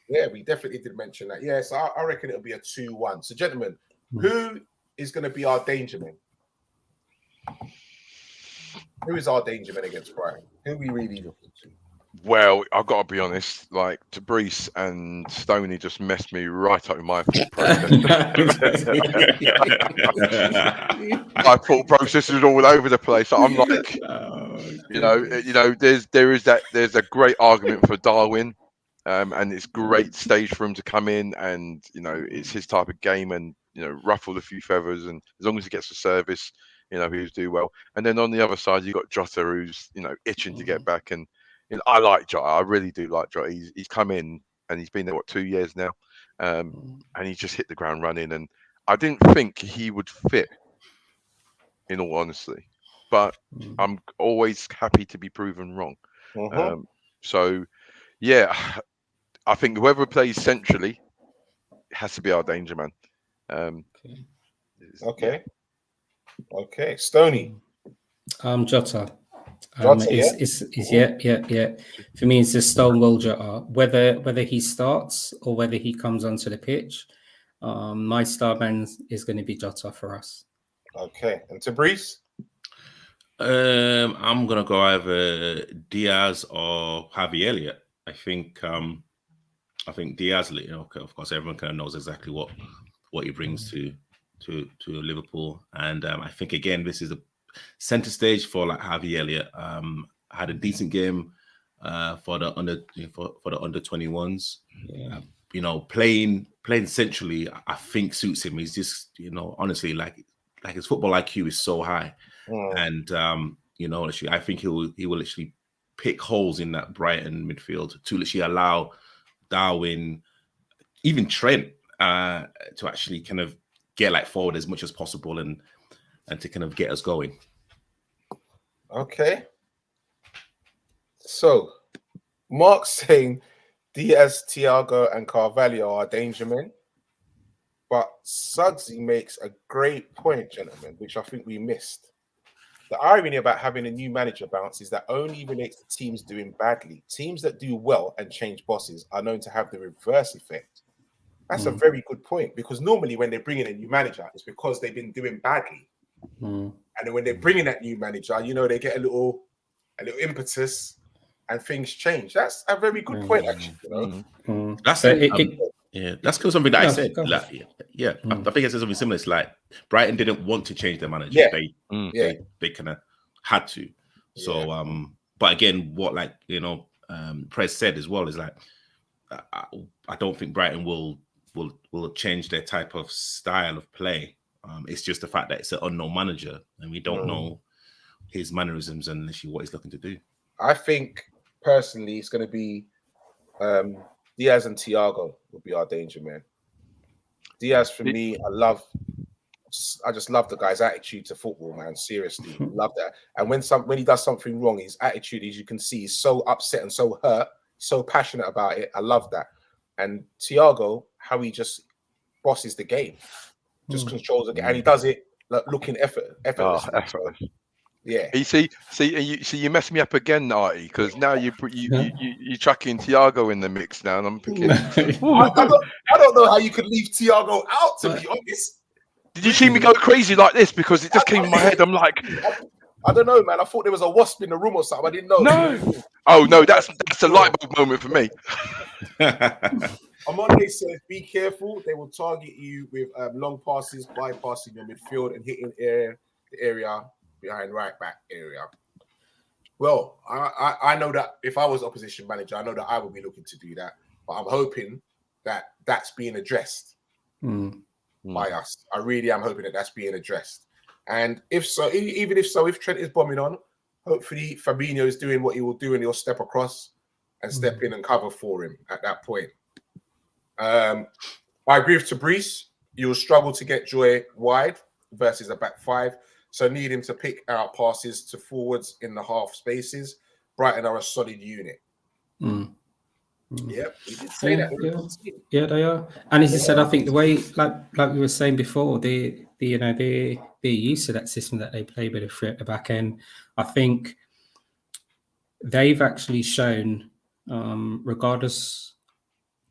Yeah, we definitely did mention that. Yeah, so I reckon it'll be a 2-1. So, gentlemen, who is going to be our danger man? Who is our danger man against Brighton? Who are we really looking to? Well, I've got to be honest. Like, Tabrice and Stoney just messed me right up with my thought process. My thought process is all over the place. I'm like, there's a great argument for Darwin, and it's great stage for him to come in, and it's his type of game, and ruffle a few feathers, and as long as he gets the service, he'll do well. And then on the other side, you've got Jota, who's itching to get back, and I like Jota. I really do like Jota. He's come in and he's been there 2 years now, and he just hit the ground running. And I didn't think he would fit, in all honesty, but I'm always happy to be proven wrong. So yeah, I think whoever plays centrally has to be our danger man. Okay, Stoney. Jota. Jota, Yeah. For me, it's a Stonewall Jota. Whether he starts or whether he comes onto the pitch, my star man is going to be Jota for us. Okay, and Tabrice? I'm gonna go either Diaz or Javi Elliott. I think Diaz. Of course, everyone kind of knows exactly what he brings to Liverpool, and I think again this is a center stage for like Javi Elliott. Had a decent game for the under 21s. Playing centrally, I think suits him. He's just honestly like his football IQ is so high, and actually, I think he will actually pick holes in that Brighton midfield to literally allow Darwin, even Trent, to actually kind of get like forward as much as possible and to kind of get us going. Okay. So, Mark's saying Diaz, Thiago, and Carvalho are danger men. But Suggsy makes a great point, gentlemen, which I think we missed. The irony about having a new manager bounce is that only relates to teams doing badly. Teams that do well and change bosses are known to have the reverse effect. That's a very good point, because normally when they bring in a new manager, it's because they've been doing badly. And then when they bring in that new manager, they get a little impetus and things change. That's a very good point, actually. That's that's kind of something that I said. I think I said something similar. It's like Brighton didn't want to change their manager. They kind of had to. So, but again, what Prez said as well is like, I don't think Brighton will change their type of style of play. It's just the fact that it's an unknown manager and we don't know his mannerisms and actually what he's looking to do. I think personally, it's going to be Diaz and Thiago will be our danger man. Diaz, for me, I just love the guy's attitude to football, man. Seriously, love that. And when he does something wrong, his attitude, as you can see, is so upset and so hurt, so passionate about it. I love that. And Thiago, how he just bosses the game, just controls the game, and he does it looking effortless. Effortless. Yeah. You see, you messed me up again, Artie, because now you chucking Thiago in the mix now, and I'm thinking, I don't know how you could leave Thiago out, to be honest. Did you see me go crazy like this? Because it just came in my head. I'm like, I don't know, man. I thought there was a wasp in the room or something. I didn't know. No. Oh no, that's a light bulb moment for me. Amande says, be careful. They will target you with long passes, bypassing your midfield and hitting the area behind right back area. Well, I know that if I was opposition manager, I know that I would be looking to do that. But I'm hoping that that's being addressed by us. I really am hoping that that's being addressed. And if so, if Trent is bombing on, hopefully Fabinho is doing what he will do and he'll step across and step in and cover for him at that point. I agree with Tabrice. You will struggle to get Joy wide versus a back five. So need him to pick out passes to forwards in the half spaces. Brighton are a solid unit. Yeah, we did say that. Yeah, they are. And as you said, I think the way, like we were saying before, they're used to that system that they play with a three at the back end. I think they've actually shown, regardless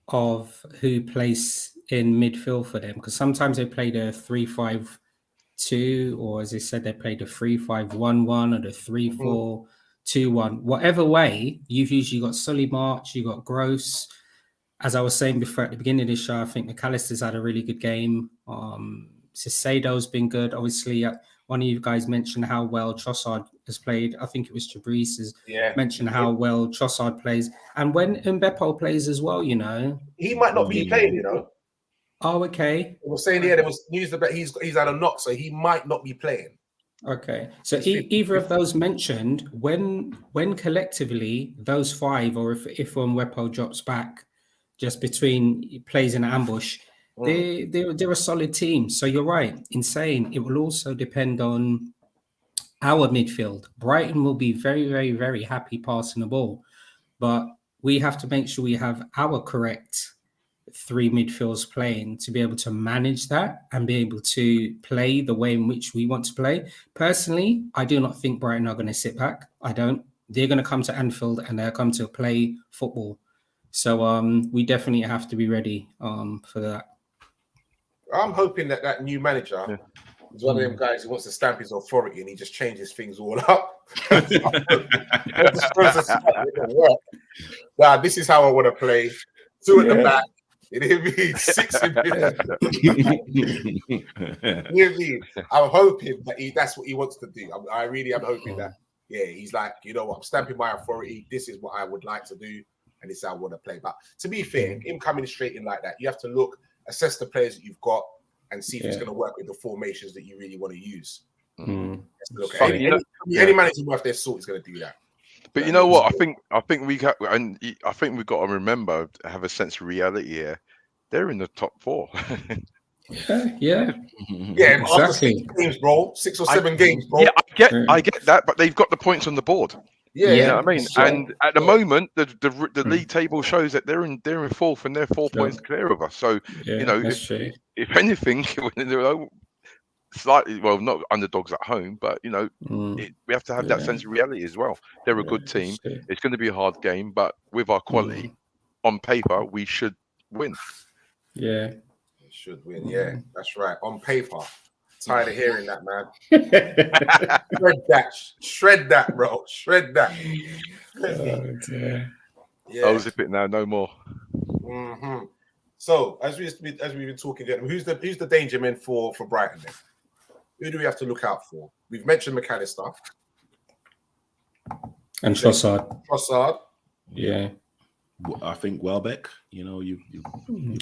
of who plays in midfield for them, because sometimes they play the 3-5-2, or as I said, they played the 3-5-1-1 or the 3-4-2-1. Whatever way, you've usually got Solly March, you got Gross. As I was saying before at the beginning of the show, I think McAllister's had a really good game. Cisado's been good. Obviously, one of you guys mentioned how well Trossard has played. I think it was Tabrice has mentioned how well Trossard plays. And when Mbeppo plays as well, you know. He might not be playing, you know. Oh, okay. They were saying there was news about he's had a knock, so he might not be playing. Okay. So either of those mentioned, when collectively those five, or if Mbeppo drops back just between plays in an ambush, they're a solid team. So you're right in saying it will also depend on our midfield. Brighton will be very, very, very happy passing the ball, but we have to make sure we have our correct three midfields playing to be able to manage that and be able to play the way in which we want to play. Personally, I do not think Brighton are going to sit back. I don't. They're going to come to Anfield and they'll come to play football. So we definitely have to be ready for that. I'm hoping that new manager is one of them guys who wants to stamp his authority and he just changes things all up. Nah, this is how I want to play. Two at the back. You know what I mean? Six in middle. I'm hoping that that's what he wants to do. I really am hoping that. Yeah, he's like, you know what? I'm stamping my authority. This is what I would like to do. And this is how I want to play. But to be fair, him coming straight in like that, you have to look, assess the players that you've got, and see if it's going to work with the formations that you really want to use. Look, any manager worth their salt is going to do that. But you know what? I think we've got to remember, have a sense of reality here. They're in the top four. Yeah, exactly. 6 games, bro. 6 or 7 games, bro. Yeah, I get that, but they've got the points on the board. Yeah, you know what I mean. Sure. And at the moment, the league table shows that they're in fourth and they're 4 points clear of us. So you know, if anything, slightly, well, not underdogs at home, but you know, we have to have that sense of reality as well. They're a good team. It's going to be a hard game, but with our quality on paper, we should win. Yeah, we should win. Yeah, that's right. On paper. Tired of hearing that, man. Shred that, bro. Shred that. I'll zip it now. No more. So, as we've been talking, who's the danger men for Brighton then? Who do we have to look out for? We've mentioned McAllister and Trossard. Yeah, I think Welbeck. You know, you've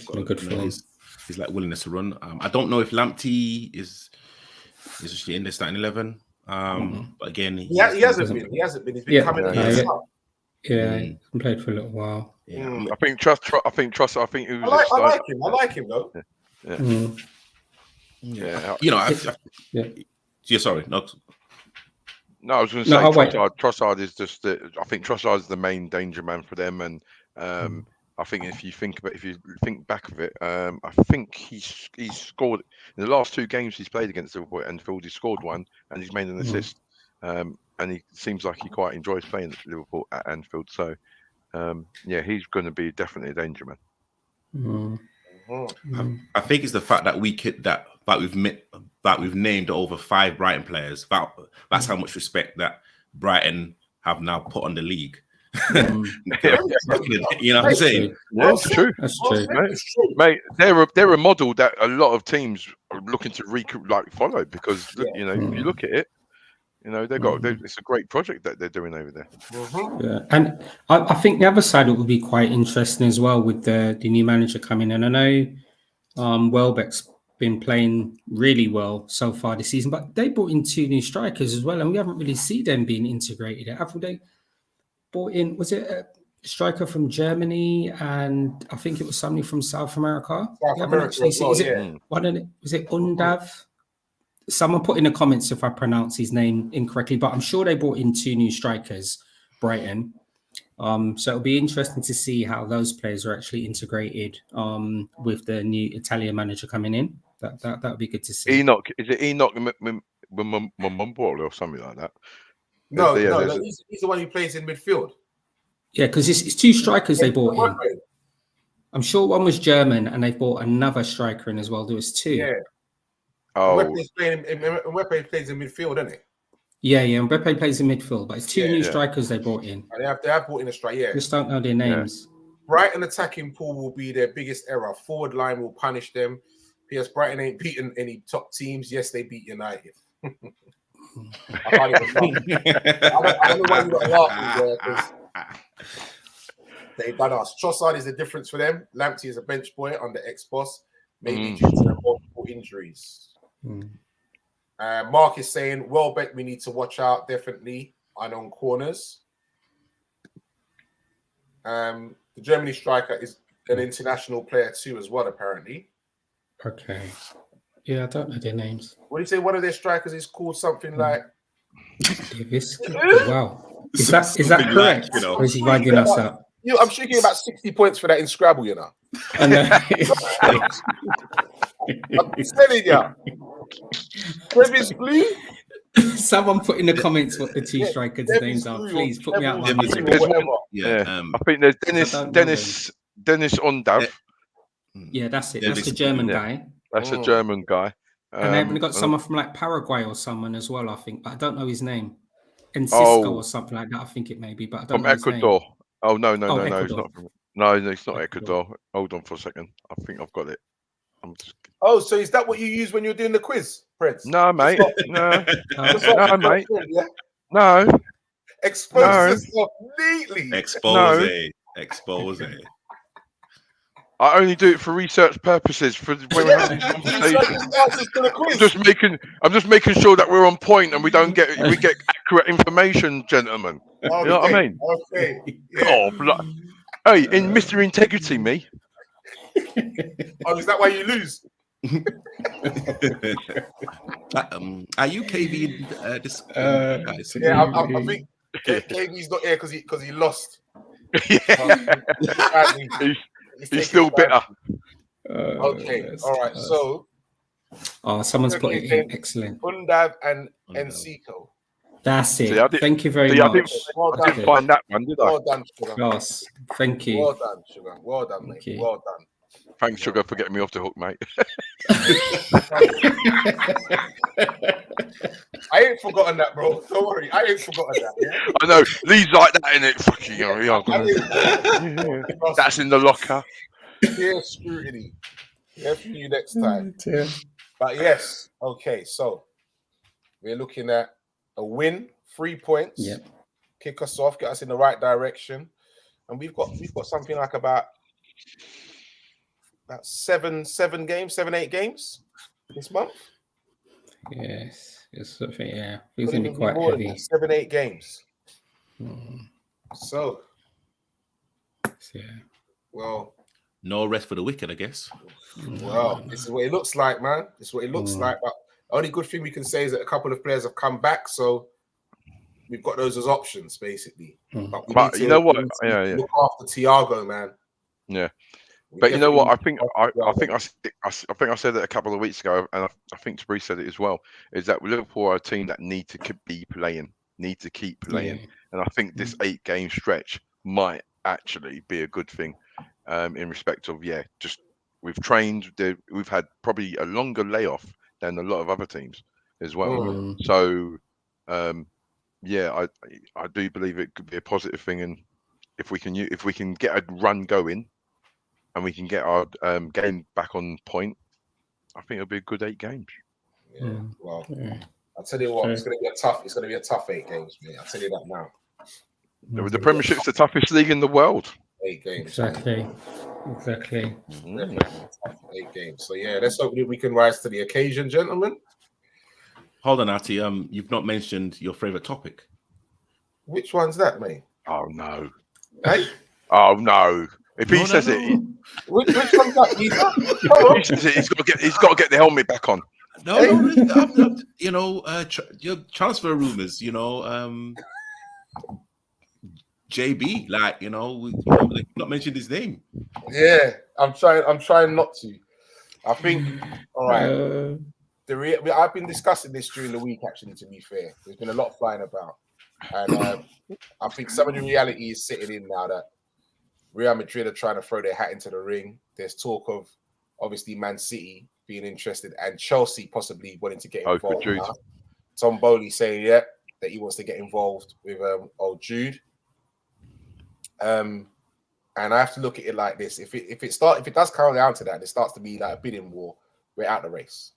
got a good film. His like willingness to run. I don't know if Lamptey is actually in the starting 11. But again, he hasn't been. He's been coming in. He played for a little while. Yeah. I think Truss. I like him. I like him though. Yeah. You know. Sorry. No, I was going to say Trossard is just. I think Trossard is the main danger man for them, and I think if you think back of it, I think he's scored in the last 2 games he's played against Liverpool at Anfield. He scored 1 and he's made an assist. And he seems like he quite enjoys playing at Liverpool at Anfield. So he's going to be definitely a danger man. I think it's the fact that we've named over 5 Brighton players. That's how much respect that Brighton have now put on the league. You know what I'm saying? Yeah, it's true. That's true, mate. They're a model that a lot of teams are looking to follow because you know if you look at it, you know it's a great project that they're doing over there. Yeah, and I think the other side it will be quite interesting as well with the new manager coming in. I know Welbeck's been playing really well so far this season, but they brought in 2 new strikers as well, and we haven't really seen them being integrated. Have they brought in? Was it striker from Germany, and I think it was somebody from South America. South America as well, is yeah. Was it Undav? Someone put in the comments if I pronounce his name incorrectly, but I'm sure they brought in 2 new strikers, Brighton. So it'll be interesting to see how those players are actually integrated with the new Italian manager coming in. That would be good to see. Enoch, is it Enoch Mumbo or something like that? No, he's the one who plays in midfield. Yeah, because it's 2 strikers they bought in. I'm sure one was German, and they bought another striker in as well. There was 2. Yeah. Oh, Mbappe plays in midfield, isn't it? Yeah. Mbappe plays in midfield, but it's 2 new strikers they brought in. And they have brought in a striker. Yeah. Just don't know their names. Brighton attacking pool will be their biggest error. Forward line will punish them. P.S. Brighton ain't beaten any top teams. Yes, they beat United. I can't even laugh. I don't know why you got laughing there, because they've done us. Trossard is the difference for them. Lamptey is a bench boy under ex-boss, maybe due to multiple injuries. Mark is saying, Welbeck, we need to watch out, definitely, and on corners. The Germany striker is an international player too, as well, apparently. Okay. Yeah, I don't know their names. What do you say? One of their strikers is called something like Davis. Wow. Is that correct? Like, or is he winding us up? I'm sure you get about 60 points for that in Scrabble, you know. I know. I'm telling you. Crevice Blue. Someone put in the comments what the 2 strikers' names are. Please put me out my misery. I think there's Dennis Ondav. Yeah, that's it. That's the German guy. That's a German guy. And they've got someone from like Paraguay or someone as well, I think. But I don't know his name. Enciso or something like that, I think it may be. But I don't know his Ecuador. name. Oh, no. Ecuador. It's not from... No, it's not Ecuador. Hold on for a second. I think I've got it. Oh, so is that what you use when you're doing the quiz, Preds? No, mate. No, mate. No. Expose yourself neatly. Expose. I only do it for research purposes. For when we're having I'm just making sure that we're on point and we get accurate information, gentlemen. Okay. You know what I mean? Okay. Yeah. Hey, in Mr. Integrity, me. Oh, is that why you lose? Are you KV this guys? Yeah, I think KV's not here because he lost. He's still bitter. Okay, all right. So, someone's put it in. Excellent. Undav and Enciso. That's it. Thank you very much. I didn't find that one, did I? Well done, Sugar. Yes. Thank you. Well done, Sugar. Well done, mate. Well done. Thanks, Sugar, for getting me off the hook, mate. I ain't forgotten that, bro. Don't worry. I ain't forgotten that. Yeah? I know. Lee's like that, innit? Fucking that's in the locker. Clear scrutiny. Yeah, for you next time. But yes. Okay, so we're looking at a win, 3 points. Yep. Kick us off, get us in the right direction. And we've got something like about 8 games this month. Yes, it's something. Yeah, it's gonna be quite heavy. 7, 8 games. So, yeah. Well, no rest for the wicked, I guess. Well, this is what it looks like, man. This is what it looks like. But the only good thing we can say is that a couple of players have come back, so we've got those as options, basically. But you know what? Yeah. Look after Thiago, man. Yeah. But you know what? I think I said it a couple of weeks ago, and I think Spree said it as well. Is that Liverpool are a team that need to keep playing, and I think this 8-game stretch might actually be a good thing, in respect of just we've trained, we've had probably a longer layoff than a lot of other teams as well. So, I do believe it could be a positive thing, and if we can get a run going. And we can get our game back on point, I think it'll be a good 8 games. Yeah. Well, I'll tell you what, it's going to be a tough 8 games, mate. I'll tell you that now. The Premiership's the toughest league in the world. 8 games. Exactly. Definitely tough 8 games. So let's hope we can rise to the occasion, gentlemen. Hold on, Artie. You've not mentioned your favorite topic. Which one's that, mate? Oh no. Hey? Oh no! If he says it, Which one's that? if he says it, he's got to get the helmet back on. No, I'm not, you know, transfer rumors, you know, JB, like, you know, we not mentioned his name. Yeah, I'm trying not to. I think, all right. I've been discussing this during the week, actually, to be fair. There's been a lot flying about. And I think some of the reality is sitting in now that Real Madrid are trying to throw their hat into the ring. There's talk of, obviously, Man City being interested and Chelsea possibly wanting to get involved. Tom Bowley saying, that he wants to get involved with old Jude. And I have to look at it like this: if it does come down to that, and it starts to be like a bidding war, we're out the race.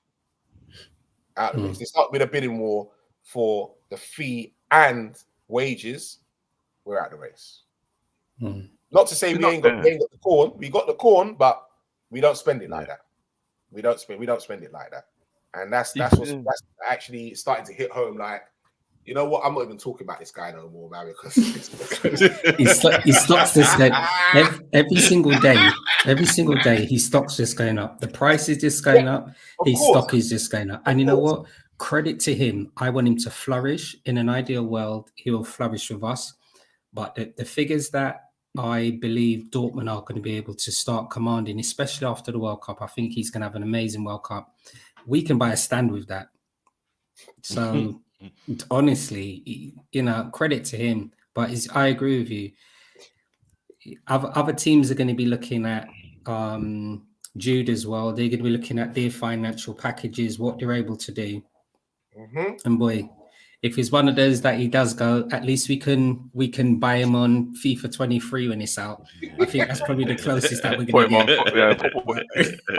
Out the race. They start with a bidding war for the fee and wages. We're out the race. Not to say we ain't got the corn. We got the corn, but we don't spend it like that. We don't spend it like that. And that's actually starting to hit home. Like, you know what? I'm not even talking about this guy no more, man, because he stocks this guy every single day. Every single day, his stock's just going up. The price is just going up. His stock is just going up. And you know what? Credit to him. I want him to flourish. In an ideal world, he will flourish with us. But the figures that I believe Dortmund are going to be able to start commanding, especially after the World Cup, I think he's going to have an amazing World Cup. We can buy a stand with that. So, honestly, you know, credit to him. But I agree with you. Other teams are going to be looking at Jude as well. They're going to be looking at their financial packages, what they're able to do. And boy, if he's one of those that he does go, at least we can buy him on FIFA 23 when it's out. I think that's probably the closest that we're going to get.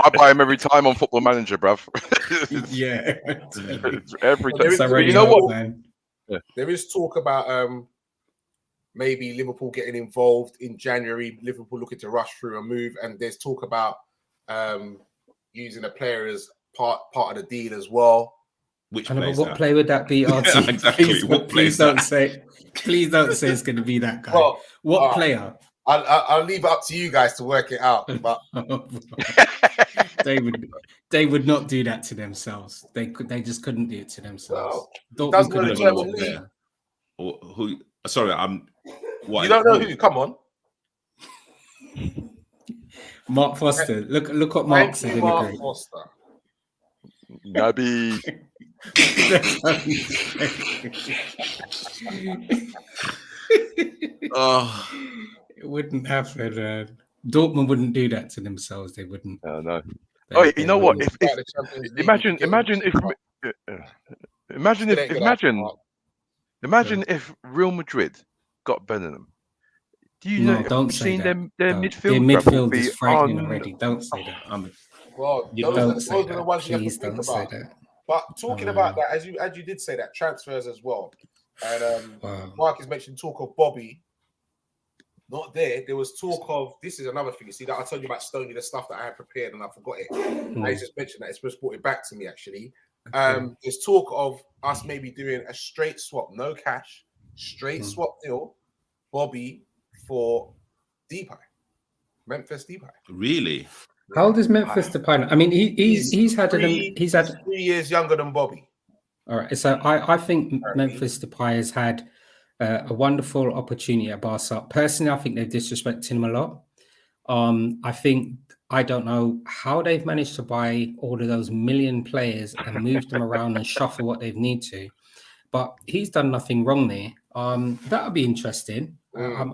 I buy him every time on Football Manager, bruv. Yeah, every time. So you know what? Man. There is talk about maybe Liverpool getting involved in January. Liverpool looking to rush through a move, and there's talk about using a player as part of the deal as well. Which what play would that be? RT? Exactly. Please don't say it's going to be that guy. Well, what player? I'll leave it up to you guys to work it out. But they would not do that to themselves. They just couldn't do it to themselves. Well, who? Sorry, what? You don't know who? Come on. Mark Foster. Look what Mark said. Mark Foster. Nabi. It wouldn't happen. Dortmund wouldn't do that to themselves. They wouldn't. No. You know what? Imagine if Real Madrid got Bellingham. Do you know? Don't say that. Their midfield is frightening already. Don't say that. Well, those are the ones you have to think about. But talking about that, as you did say that, transfers as well. And Mark has mentioned talk of Bobby. Not there. There was talk of, this is another thing. You see that I told you about Stoney, the stuff that I had prepared and I forgot it. I just mentioned that. It's just brought it back to me, actually. There's talk of us maybe doing a straight swap, no cash, straight swap deal, Bobby for Depay. Memphis Depay. Really? How old is Memphis Depay? I mean, he's had 3 years younger than Bobby. All right, so I think Memphis Depay has had a wonderful opportunity at Barca. Personally, I think they've disrespected him a lot. I don't know how they've managed to buy all of those million players and move them around and shuffle what they need to, but he's done nothing wrong there. That would be interesting. You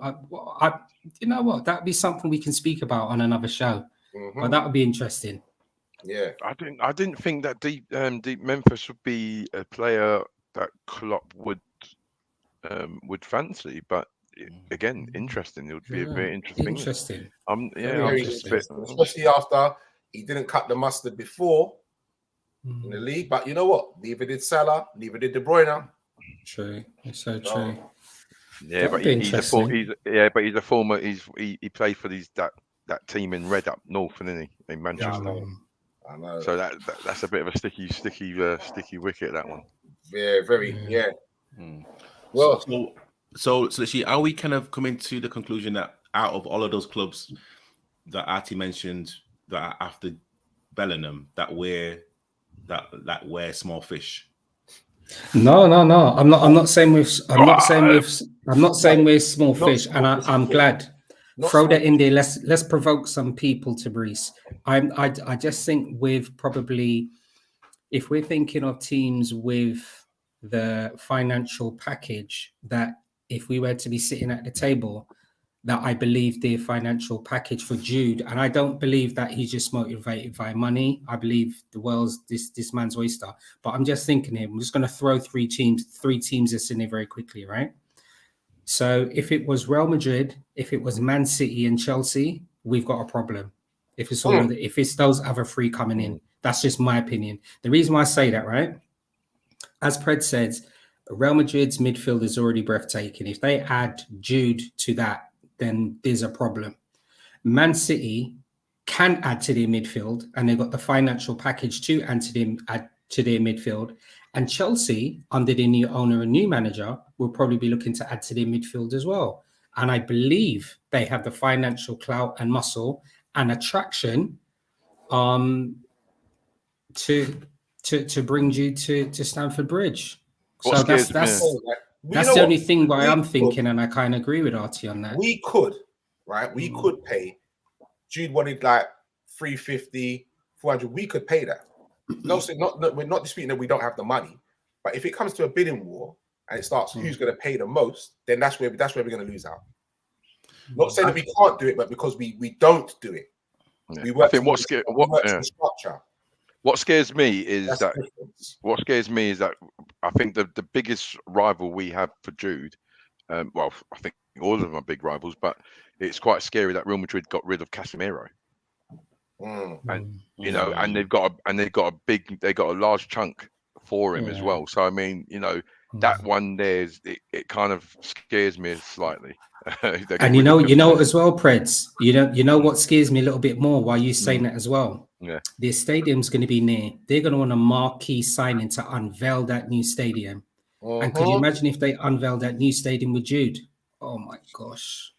know what? That would be something we can speak about on another show. But that would be interesting. Yeah, I didn't think that deep Memphis would be a player that Klopp would fancy, but again, interesting. It would be a very interesting. Especially after he didn't cut the mustard before in the league. But you know what? Neither did Salah, neither did De Bruyne. True, it's so true. Yeah, but he's a former. He played for that team in Red up north, isn't he? In Manchester. I know. So that's a bit of a sticky wicket, that one. Yeah, very. Yeah. Well, so actually, are we kind of coming to the conclusion that out of all of those clubs that Artie mentioned that are after Bellingham, that we're small fish. No. I'm not saying we're small fish, and I'm glad. Throw that in there. Let's provoke some people to Brees. I just think with probably, if we're thinking of teams with the financial package, that if we were to be sitting at the table, that I believe their financial package for Jude, and I don't believe that he's just motivated by money. I believe the world's this man's oyster. But I'm just thinking here, I'm just going to throw three teams that's in there very quickly, right? So if it was Real Madrid, if it was Man City and Chelsea, we've got a problem. If it's those other three coming in, that's just my opinion. The reason why I say that, right? As Pred says, Real Madrid's midfield is already breathtaking. If they add Jude to that, then there's a problem. Man City can add to their midfield, and they've got the financial package to add to their midfield. And Chelsea, under their new owner and new manager, will probably be looking to add to their midfield as well. And I believe they have the financial clout and muscle and attraction to bring you to Stamford Bridge. So that's the only thing why I'm thinking, and I kind of agree with Artie on that. We could, right? We could pay. Jude wanted like 350, 400. We could pay that. No, so we're not disputing that we don't have the money. But if it comes to a bidding war and it starts who's going to pay the most, then that's where we're going to lose out. Not saying that we can't do it, but because we don't do it. Yeah. We work. I think structure. What scares me is that I think the biggest rival we have for Jude, well, I think all of them are big rivals, but it's quite scary that Real Madrid got rid of Casemiro, and and they've got a large chunk for him as well. So I mean, that one it kind of scares me slightly. And you know as well, Preds. You know what scares me a little bit more while you saying that as well. Yeah, their stadium's going to be near. They're going to want a marquee signing to unveil that new stadium. And could you imagine if they unveil that new stadium with Jude? Oh my gosh!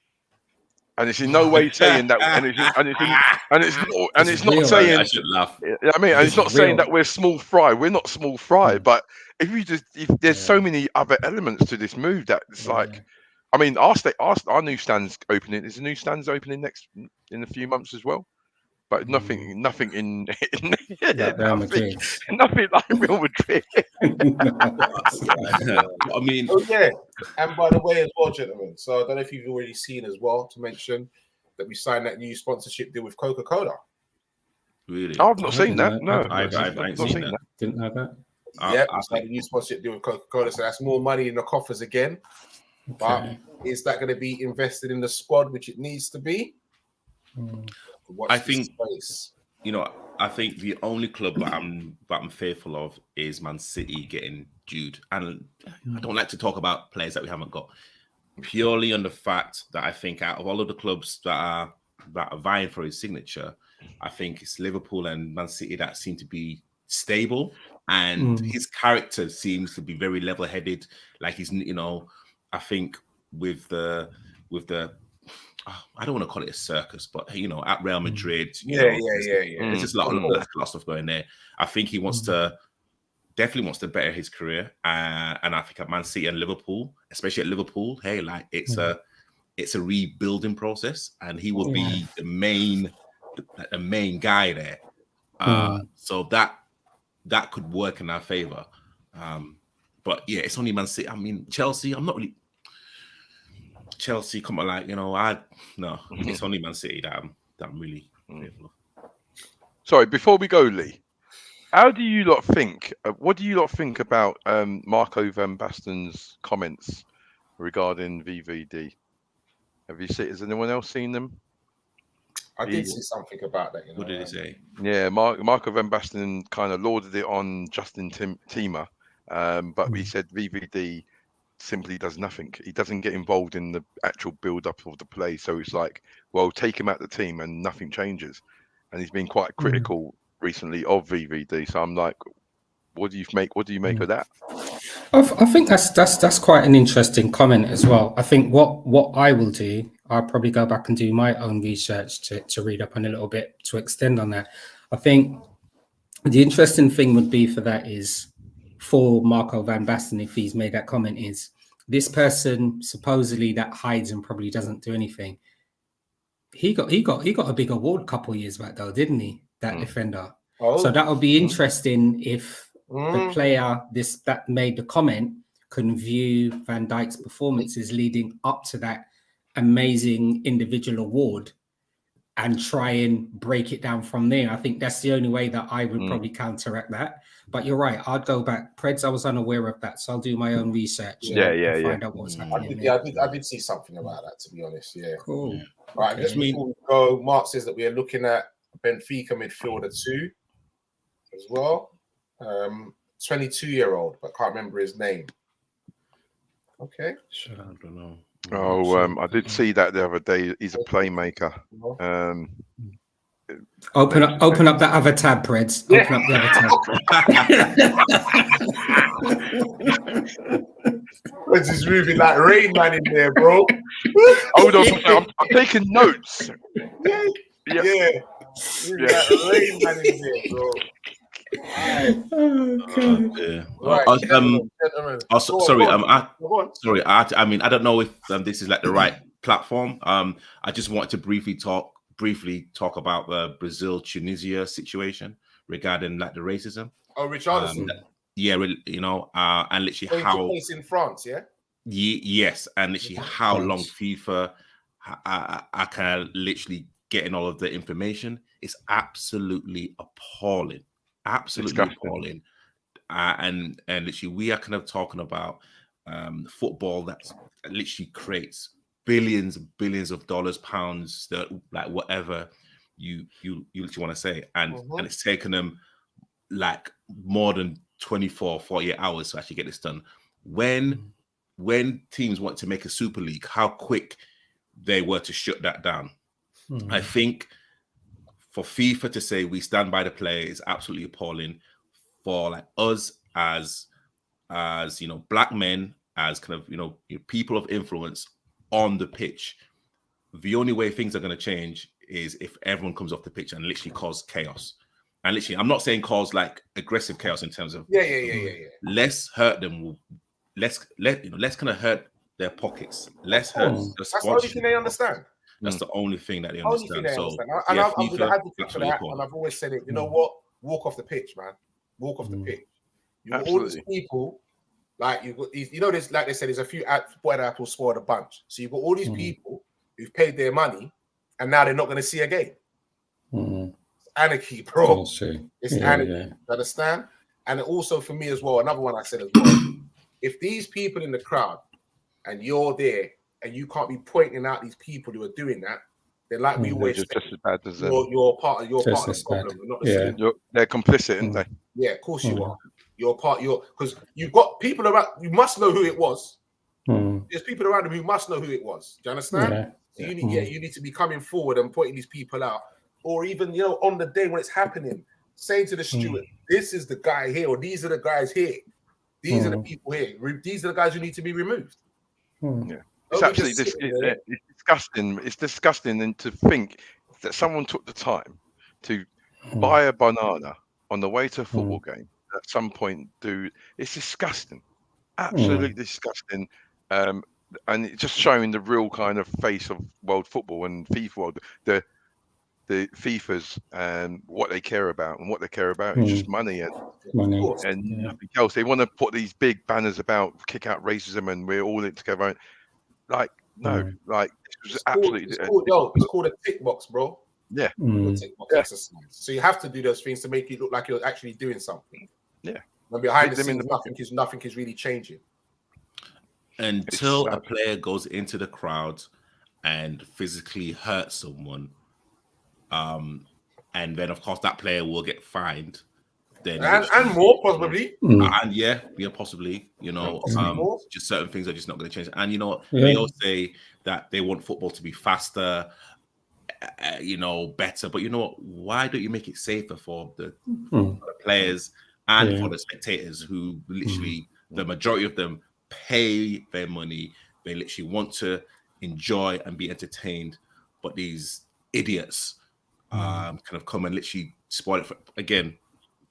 And it's in no way saying that, and it's not saying. I should laugh. I mean, and it's not saying that we're small fry. We're not small fry, but if there's so many other elements to this move that it's like. I mean, our new stands opening. Is the new stands opening in a few months as well? But nothing in nothing like Real Madrid. I mean, And by the way, as well, gentlemen. So I don't know if you've already seen as well to mention that we signed that new sponsorship deal with Coca-Cola. Really? I've not seen that. No, I've not seen that. Didn't know that. Yeah, I signed a new sponsorship deal with Coca-Cola, so that's more money in the coffers again. Okay. But is that going to be invested in the squad, which it needs to be? I think the only club that I'm fearful of is Man City getting Jude, and I don't like to talk about players that we haven't got purely on the fact that I think out of all of the clubs that are vying for his signature, I think it's Liverpool and Man City that seem to be stable, and his character seems to be very level-headed. Like he's, I think with the I don't want to call it a circus, but at Real Madrid, there's just a lot of stuff going there. I think he definitely wants to better his career, and I think at Man City and Liverpool, especially at Liverpool, it's a rebuilding process, and he will be the main guy there. So that could work in our favor. But yeah, it's only Man City. I mean, Chelsea, I'm not really. Chelsea, come on, it's only Man City that I'm really. Sorry, before we go, Lee, how do you lot think? What do you lot think about Marco van Basten's comments regarding VVD? Has anyone else seen them? I did see something about that. What did he say? Yeah, Marco van Basten kind of lauded it on Justin Timmer, but he said VVD simply does nothing. He doesn't get involved in the actual build-up of the play. So it's like, well, take him out the team and nothing changes. And he's been quite critical recently of VVD. So I'm like, what do you make of that? I think that's quite an interesting comment as well. I think what I will do, I'll probably go back and do my own research to read up on a little bit to extend on that. I think the interesting thing would be for that is for Marco van Basten, if he's made that comment, is this person supposedly that hides and probably doesn't do anything. He got a big award a couple of years back though, didn't he? That defender. Oh. So that would be interesting if the player that made the comment can view Van Dijk's performances leading up to that amazing individual award and try and break it down from there. I think that's the only way that I would probably counteract that. But you're right, I'd go back. Preds, I was unaware of that, so I'll do my own research. Yeah. Find out what's happening. I did see something about that, to be honest. Yeah. Cool. Right, just before we go, Mark says that we are looking at Benfica midfielder 2 as well. 22-year-old, but can't remember his name. Okay. I don't know. Oh, I did see that the other day. He's a playmaker. Open up that other tab, Preds. Open up the other tab. Preds is moving like Rain Man in there, bro. Hold on, I'm taking notes. Yeah. Like Rain Man in there, bro. Sorry. I mean, I don't know if this is like the right platform. I just wanted to briefly talk about the Brazil-Tunisia situation regarding like the racism. Oh, Richarlison. And literally how place in France, yeah. Yes, and literally how long FIFA I can literally getting all of the information. It's absolutely appalling. Absolutely appalling. And literally we are kind of talking about football that literally creates billions of dollars, pounds, like whatever you literally want to say. And it's taken them like more than 24, 48 hours to actually get this done. When teams want to make a Super League, how quick they were to shut that down. I think for FIFA to say we stand by the player is absolutely appalling. For like us as black men, as kind of people of influence on the pitch, the only way things are going to change is if everyone comes off the pitch and literally cause chaos. And literally, I'm not saying cause like aggressive chaos in terms of let's hurt them. Let's kind of hurt their pockets. Let's hurt. That's the only thing they understand. That's the only thing that they understand. I'm going to advocate for that, and I've always said it. You know what? Walk off the pitch, man. Walk off the pitch. You got all these people, like you got these. There's like they said, there's a few spoiled apples spoiled a bunch. So you've got all these people who've paid their money, and now they're not going to see a game. Anarchy, bro. It's anarchy. You understand? And also for me as well, another one I said as well. If these people in the crowd and you're there and you can't be pointing out these people who are doing that, then like we always say, just as bad as you're part of the problem. Not the they're complicit, aren't they? Yeah, of course you are. Because you've got people around. You must know who it was. There's people around them who must know who it was. Do you understand? So you need to be coming forward and pointing these people out, or even on the day when it's happening, saying to the steward, "This is the guy here, or these are the guys here. These are the people here. These are the guys who need to be removed." Yeah. It's actually it's disgusting. It's disgusting, and to think that someone took the time to buy a banana on the way to a football game at some point. It's disgusting, absolutely disgusting. And it's just showing the real kind of face of world football and FIFA world. The FIFAs and what they care about, and what they care about is just money and nothing else. They want to put these big banners about kick out racism and we're all in it together. Like like it's absolutely. It's called a tick box, bro. Yeah. Tick box exercise. So you have to do those things to make it look like you're actually doing something. Yeah. And behind the scenes, nothing is really changing. Until a player goes into the crowd and physically hurts someone, and then of course that player will get fined. Then and more probably. Possibly. Just certain things are just not going to change. And they all say that they want football to be faster, better. But you know what? Why don't you make it safer for the players and for the spectators who literally the majority of them pay their money? They literally want to enjoy and be entertained, but these idiots kind of come and literally spoil it again.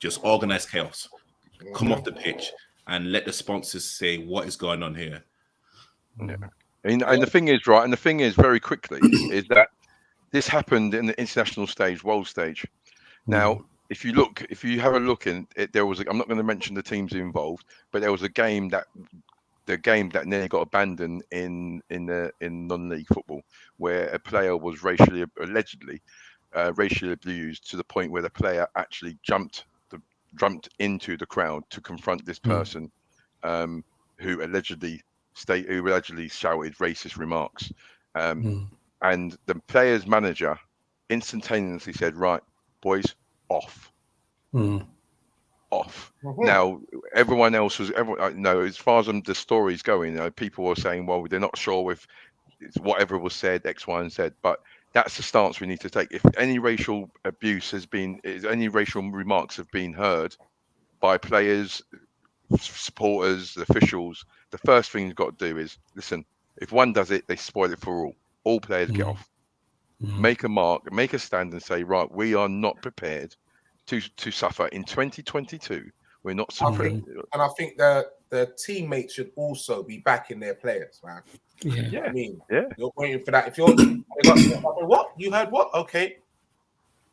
Just organized chaos. Come off the pitch and let the sponsors say what is going on here. Yeah. And the thing is, right, and the thing is, very quickly, is that this happened in the international stage, world stage. Now, if you have a look in it, there was I'm not going to mention the teams involved, but there was a game that nearly got abandoned in non-league football, where a player was allegedly racially abused to the point where the player actually jumped into the crowd to confront this person who allegedly shouted racist remarks, and the player's manager instantaneously said, "Right, boys, off." Now everyone else was as far as the story's going, people were saying, well, they're not sure if it's whatever was said, X, Y, and Z, but that's the stance we need to take. If any racial abuse any racial remarks have been heard by players, supporters, officials, the first thing you've got to do is listen. If one does it, they spoil it for all. All players get off. Make a mark, make a stand, and say, right, we are not prepared to suffer in 2022. We're not suffering. And I think the teammates should also be backing their players, man. Yeah. I mean, yeah, you're waiting for that. If you're what? You heard what? Okay,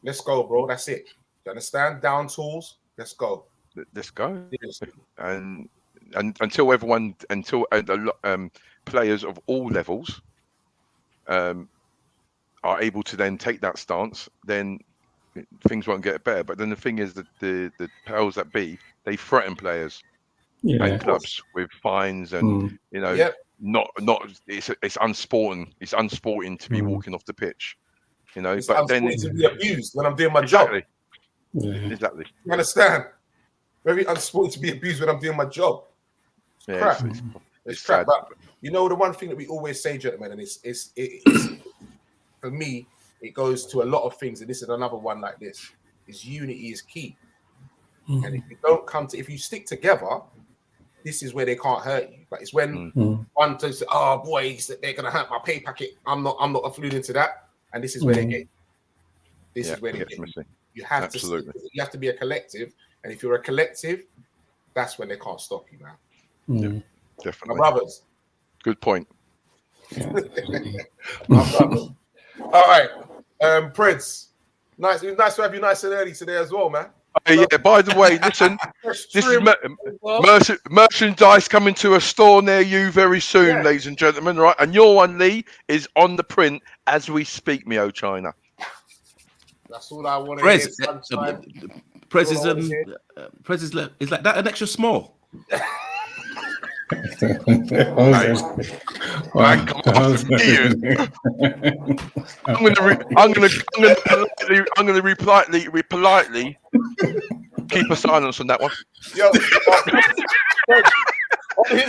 let's go, bro. That's it. You understand? Down tools. Let's go. Let's go. And until players of all levels are able to then take that stance, then things won't get better. But then the thing is that the powers that be, they threaten players and clubs with fines and not it's unsporting. It's unsporting to be walking off the pitch, It's but then to be abused when I'm doing my job. Exactly. You understand? Very unsporting to be abused when I'm doing my job. It's crap. It's crap. But the one thing that we always say, gentlemen, and it's for me, it goes to a lot of things, and this is another one like this: is unity is key. And if you stick together, this is where they can't hurt you. But it's when one says, "Oh boy, they're gonna hurt my pay packet." I'm not alluding to that, and this is where they get. This is where they get. You have to. You have to be a collective, and if you're a collective, that's when they can't stop you, man. Definitely, my brothers. Good point. My brothers. All right, Prince. Nice. It was nice to have you nice and early today as well, man. Yeah. By the way, listen, this is merchandise coming to a store near you very soon, ladies and gentlemen. Right, and your one, Lee, is on the print as we speak. Me, oh China. That's all I want to hear. Prez is like that an extra small. I'm gonna politely keep a silence on that one.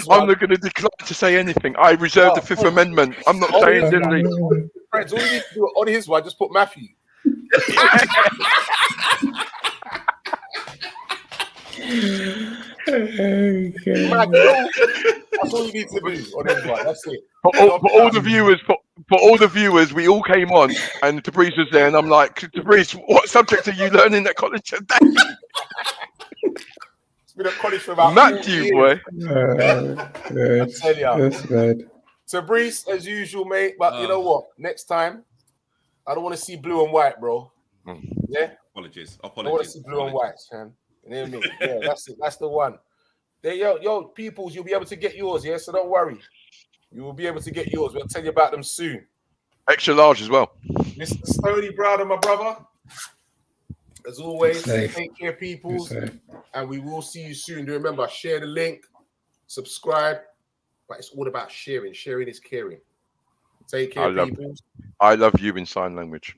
I'm not gonna decline to say anything. I reserve the Fifth Amendment. I'm not saying diddly. Friends, all you need to do on his one, just put Matthew. That's all you need to do on his one. That's it. For all the viewers, we all came on, and Tabriz was there, and I'm like, Tabriz, what subject are you learning at college today? It's been at college for about Matthew, boy. That's good. Tabriz, as usual, mate. But you know what? Next time, I don't want to see blue and white, bro. Yeah. Apologies. I want to see blue and white, man. You know what I mean? Yeah, that's it. That's the one. There, yo, peoples, you'll be able to get yours, yeah? So don't worry. You will be able to get yours. We'll tell you about them soon. Extra large as well. Mr. Stoney Browder, my brother. As always, take care, peoples. And we will see you soon. Remember, share the link, subscribe. But it's all about sharing. Sharing is caring. Take care, peoples. I love you in sign language.